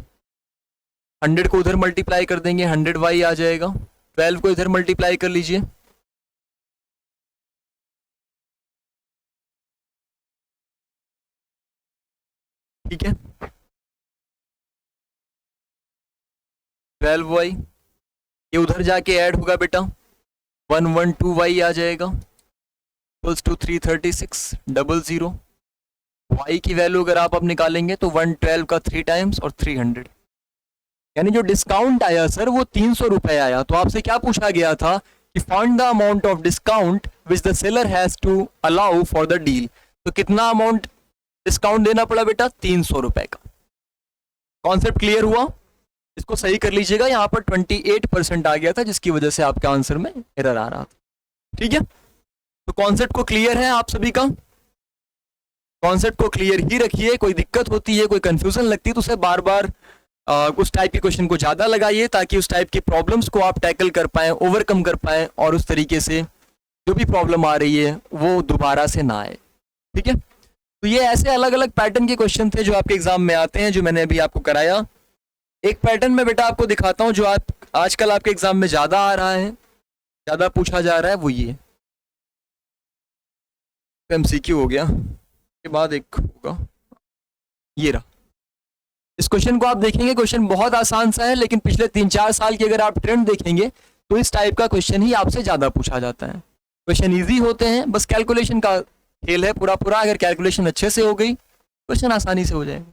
100 को उधर मल्टीप्लाई कर देंगे, 100y आ जाएगा। 12 को इधर मल्टीप्लाई कर लीजिए, ठीक है। 12y ये उधर जाके ऐड होगा बेटा, 112y आ जाएगा, इक्वल्स टू 336,000। y की वैल्यू अगर आप अब निकालेंगे तो 112 का 3 टाइम्स और 300, यानी जो डिस्काउंट आया सर वो 300 रुपए आया। तो आपसे क्या पूछा गया था कि find the amount of discount which the seller has to allow for the deal. तो कितना अमाउंट डिस्काउंट देना पड़ा बेटा, 300 रुपए का। कॉन्सेप्ट क्लियर हुआ? इसको सही कर लीजिएगा, यहाँ पर 28% आ गया था जिसकी वजह से आपके आंसर में एरर आ रहा था, ठीक है। तो कॉन्सेप्ट को क्लियर है आप सभी का? कॉन्सेप्ट को क्लियर ही रखिए, कोई दिक्कत होती है, कोई कंफ्यूजन लगती है तो उसे बार बार उस टाइप के क्वेश्चन को ज्यादा लगाइए ताकि उस टाइप की प्रॉब्लम्स को आप टैकल कर पाए, ओवरकम कर पाए, और उस तरीके से जो भी प्रॉब्लम आ रही है वो दोबारा से ना आए, ठीक है। तो ये ऐसे अलग अलग पैटर्न के क्वेश्चन थे जो आपके एग्जाम में आते हैं, जो मैंने अभी आपको कराया। एक पैटर्न में बेटा आपको दिखाता हूं जो आप आजकल आपके एग्जाम में ज्यादा आ रहा है, ज्यादा पूछा जा रहा है, वो ये एमसीक्यू हो गया, के बाद एक होगा ये रहा। इस क्वेश्चन को आप देखेंगे, क्वेश्चन बहुत आसान सा है, लेकिन पिछले 3-4 साल की अगर आप ट्रेंड देखेंगे तो इस टाइप का क्वेश्चन ही आपसे ज्यादा पूछा जाता है। क्वेश्चन इजी होते हैं, बस कैलकुलेशन का खेल है पूरा पूरा। अगर कैलकुलेशन अच्छे से हो गई क्वेश्चन आसानी से हो जाएगा।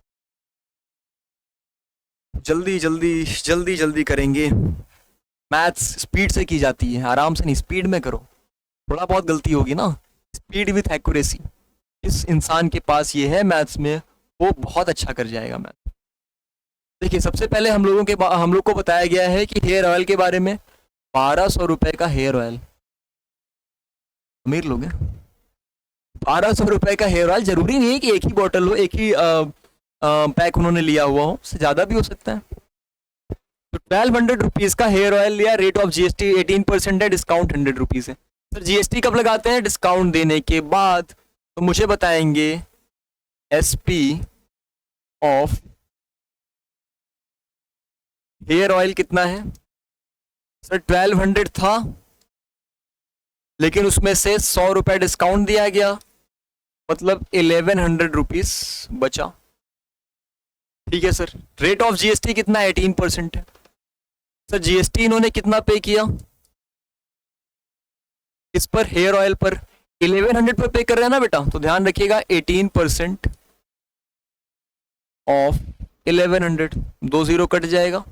जल्दी जल्दी जल्दी जल्दी करेंगे। मैथ्स स्पीड से की जाती है, आराम से नहीं, स्पीड में करो। थोड़ा बहुत गलती होगी ना, स्पीड विथ एक्यूरेसी इस इंसान के पास ये है मैथ्स में, वो बहुत अच्छा कर जाएगा मैथ। देखिए सबसे पहले हम लोग को बताया गया है कि हेयर ऑयल के बारे में। 1200 रुपए का हेयर ऑयल, अमीर लोग हैं। 1200 रुपए का हेयर ऑयल, जरूरी नहीं है कि एक ही बॉटल हो, एक ही पैक उन्होंने लिया हुआ हो, उससे ज्यादा भी हो सकता है। तो 1200 रुपीज का हेयर ऑयल लिया, रेट ऑफ जीएसटी 18% है, डिस्काउंट 100 रुपीज है। सर जीएसटी कब लगाते हैं? डिस्काउंट देने के बाद। तो मुझे बताएंगे एसपी ऑफ हेयर ऑयल कितना है? सर 1200 था, लेकिन उसमें से 100 रुपए डिस्काउंट दिया गया, मतलब 1100 रुपीज बचा, ठीक है सर। रेट ऑफ जीएसटी कितना? 18% है। सर जीएसटी इन्होंने कितना पे किया इस पर, हेयर ऑयल पर? 1100 पर पे कर रहे हैं ना बेटा, तो ध्यान रखिएगा 18% ऑफ 1100, 2 जीरो कट जाएगा,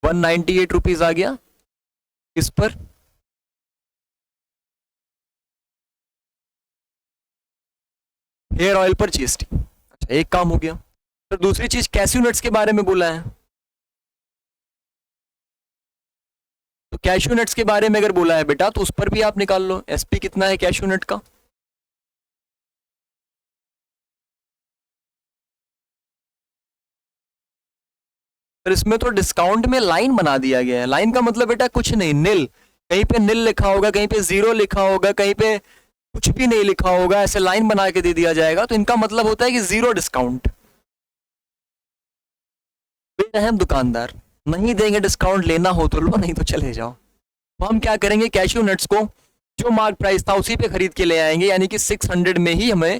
198 रुपीज आ गया इस पर। हेयर ऑयल पर जीएसटी। अच्छा एक काम हो गया। तो दूसरी चीज कैश्यू नट्स के बारे में बोला है, तो कैश्यू नट्स के बारे में अगर बोला है बेटा तो उस पर भी आप निकाल लो एसपी कितना है कैश्यू नट का। फिर इसमें तो डिस्काउंट में लाइन बना दिया गया है। लाइन का मतलब बेटा कुछ नहीं, निल, कहीं पे निल लिखा होगा, कहीं पे जीरो लिखा होगा, कहीं पे कुछ भी नहीं लिखा होगा, ऐसे लाइन बना के दे दिया जाएगा, तो इनका मतलब होता है कि जीरो डिस्काउंट। हम दुकानदार नहीं देंगे डिस्काउंट, लेना हो तो लो, नहीं तो चले जाओ। तो हम क्या करेंगे, कैश्यू नट्स को जो मार्क प्राइस था उसी पे खरीद के ले आएंगे, यानी कि 600 में ही हमें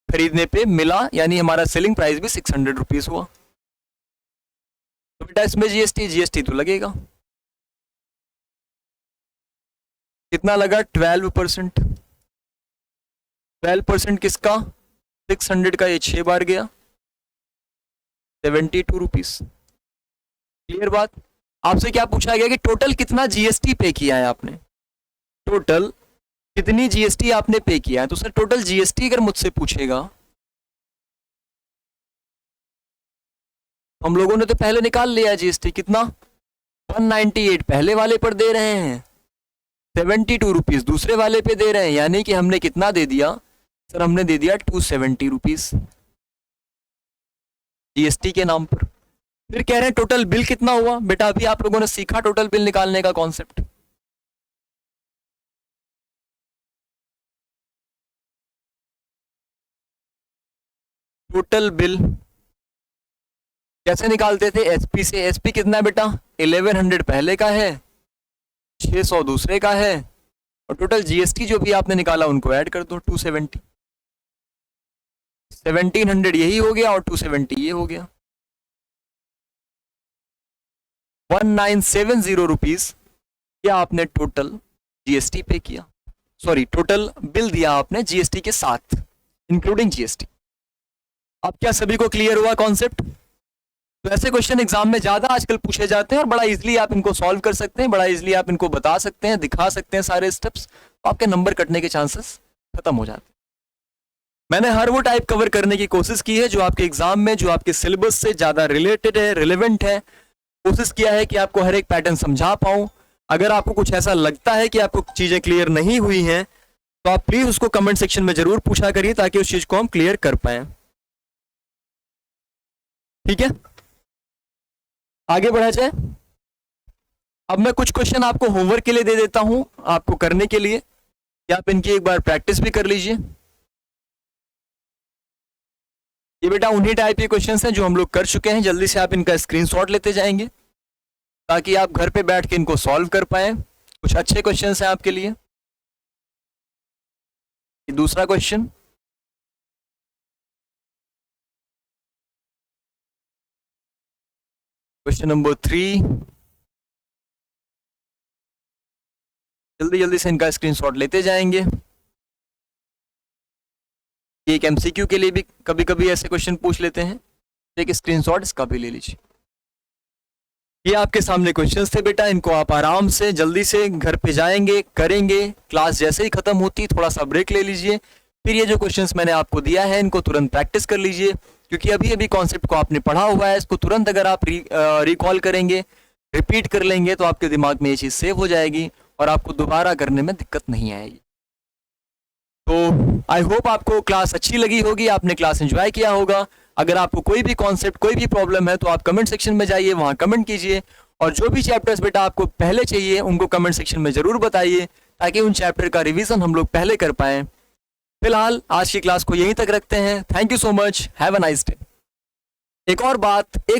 खरीदने पे मिला, यानी हमारा सेलिंग प्राइस भी 600 रुपीज हुआ। तो बेटा इसमें जीएसटी तो लगेगा, कितना लगा? 12%। 12% किसका? 600 का, ये 6 बार गया, 72 रुपीज। क्लियर बात? आपसे क्या पूछा गया कि टोटल कितना जीएसटी पे किया है आपने, टोटल कितनी जीएसटी आपने पे किया है। तो सर टोटल जीएसटी अगर मुझसे पूछेगा, हम लोगों ने तो पहले निकाल लिया जीएसटी, कितना? 198 पहले वाले पर दे रहे हैं, 72 रुपीज दूसरे वाले पे दे रहे हैं, यानी कि हमने कितना दे दिया सर? हमने दे दिया 270 रुपीज जीएसटी के नाम पर। फिर कह रहे हैं टोटल बिल कितना हुआ। बेटा अभी आप लोगों ने सीखा टोटल बिल निकालने का कॉन्सेप्ट। टोटल बिल कैसे निकालते थे? एसपी से। एसपी कितना है बेटा? 1100 पहले का है, 600 दूसरे का है, और टोटल जीएसटी जो भी आपने निकाला उनको ऐड कर दो, 270। 1700 यही हो गया और 270 ये हो गया। 1970 रुपीज क्या आपने टोटल जीएसटी पे किया, सॉरी टोटल बिल दिया आपने जीएसटी के साथ, इंक्लूडिंग जीएसटी। अब क्या सभी को क्लियर हुआ कॉन्सेप्ट? तो ऐसे क्वेश्चन एग्जाम में ज्यादा आजकल पूछे जाते हैं और बड़ा इजीली आप इनको सॉल्व कर सकते हैं, बड़ा इजीली आप इनको बता सकते हैं, दिखा सकते हैं सारे स्टेप्स, तो आपके नंबर कटने के चांसेस खत्म हो जाते हैं। मैंने हर वो टाइप कवर करने की कोशिश की है जो आपके एग्जाम में, जो आपके सिलेबस से ज्यादा रिलेटेड है, रिलेवेंट है। कोशिश किया है कि आपको हर एक पैटर्न समझा पाऊं। अगर आपको कुछ ऐसा लगता है कि आपको चीजें क्लियर नहीं हुई हैं तो आप प्लीज उसको कमेंट सेक्शन में जरूर पूछा करिए ताकि उस चीज को हम क्लियर कर पाए। ठीक है, आगे बढ़ा जाए। अब मैं कुछ क्वेश्चन आपको होमवर्क के लिए दे देता हूं, आपको करने के लिए, कि आप इनकी एक बार प्रैक्टिस भी कर लीजिए। ये बेटा उन्हीं टाइप के क्वेश्चंस हैं जो हम लोग कर चुके हैं। जल्दी से आप इनका स्क्रीनशॉट लेते जाएंगे ताकि आप घर पे बैठ के इनको सॉल्व कर पाए। कुछ अच्छे क्वेश्चंस हैं आपके लिए। ये दूसरा क्वेश्चन, क्वेश्चन नंबर 3, जल्दी जल्दी से इनका स्क्रीनशॉट लेते जाएंगे। एक एमसीक्यू के लिए भी कभी कभी ऐसे क्वेश्चन पूछ लेते हैं, एक स्क्रीनशॉट इसका भी ले लीजिए। ये आपके सामने क्वेश्चंस थे बेटा, इनको आप आराम से जल्दी से घर पे जाएंगे, करेंगे। क्लास जैसे ही खत्म होती थोड़ा सा ब्रेक ले लीजिए, फिर ये जो क्वेश्चंस मैंने आपको दिया है इनको तुरंत प्रैक्टिस कर लीजिए, क्योंकि अभी अभी कॉन्सेप्ट को आपने पढ़ा हुआ है। इसको तुरंत अगर आप रिकॉल करेंगे, रिपीट कर लेंगे तो आपके दिमाग में ये चीज़ सेव हो जाएगी और आपको दोबारा करने में दिक्कत नहीं आएगी। तो आई होप आपको क्लास अच्छी लगी होगी, आपने क्लास एंजॉय किया होगा। अगर आपको कोई भी कॉन्सेप्ट, कोई भी प्रॉब्लम है तो आप कमेंट सेक्शन में जाइए, वहाँ कमेंट कीजिए, और जो भी चैप्टर्स बेटा आपको पहले चाहिए उनको कमेंट सेक्शन में ज़रूर बताइए ताकि उन चैप्टर का रिवीजन हम लोग पहले कर पाएँ। फिलहाल आज की क्लास को यहीं तक रखते हैं। Thank you so much, have a nice day. एक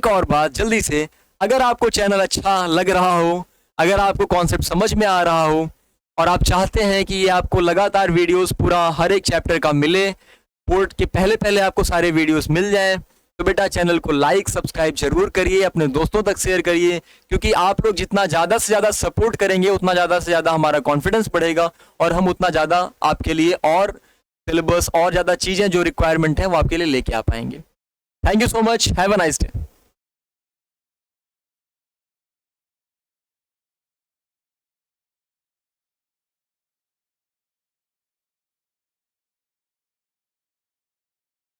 और बात जल्दी से, अगर आपको चैनल अच्छा लग रहा हो, अगर आपको कॉन्सेप्ट समझ में आ रहा हो और आप चाहते हैं कि ये आपको लगातार वीडियोस पूरा हर एक चैप्टर का मिले, बोर्ड के पहले पहले आपको सारे वीडियोस मिल जाएं, तो बेटा चैनल को लाइक सब्सक्राइब जरूर करिए, अपने दोस्तों तक शेयर करिए, क्योंकि आप लोग जितना ज़्यादा से ज़्यादा सपोर्ट करेंगे उतना ज़्यादा से ज़्यादा हमारा कॉन्फिडेंस बढ़ेगा और हम उतना ज़्यादा आपके लिए और सिलेबस और ज़्यादा चीज़ें जो रिक्वायरमेंट है वो आपके लिए लेके आ पाएंगे। Thank you so much, have a nice day.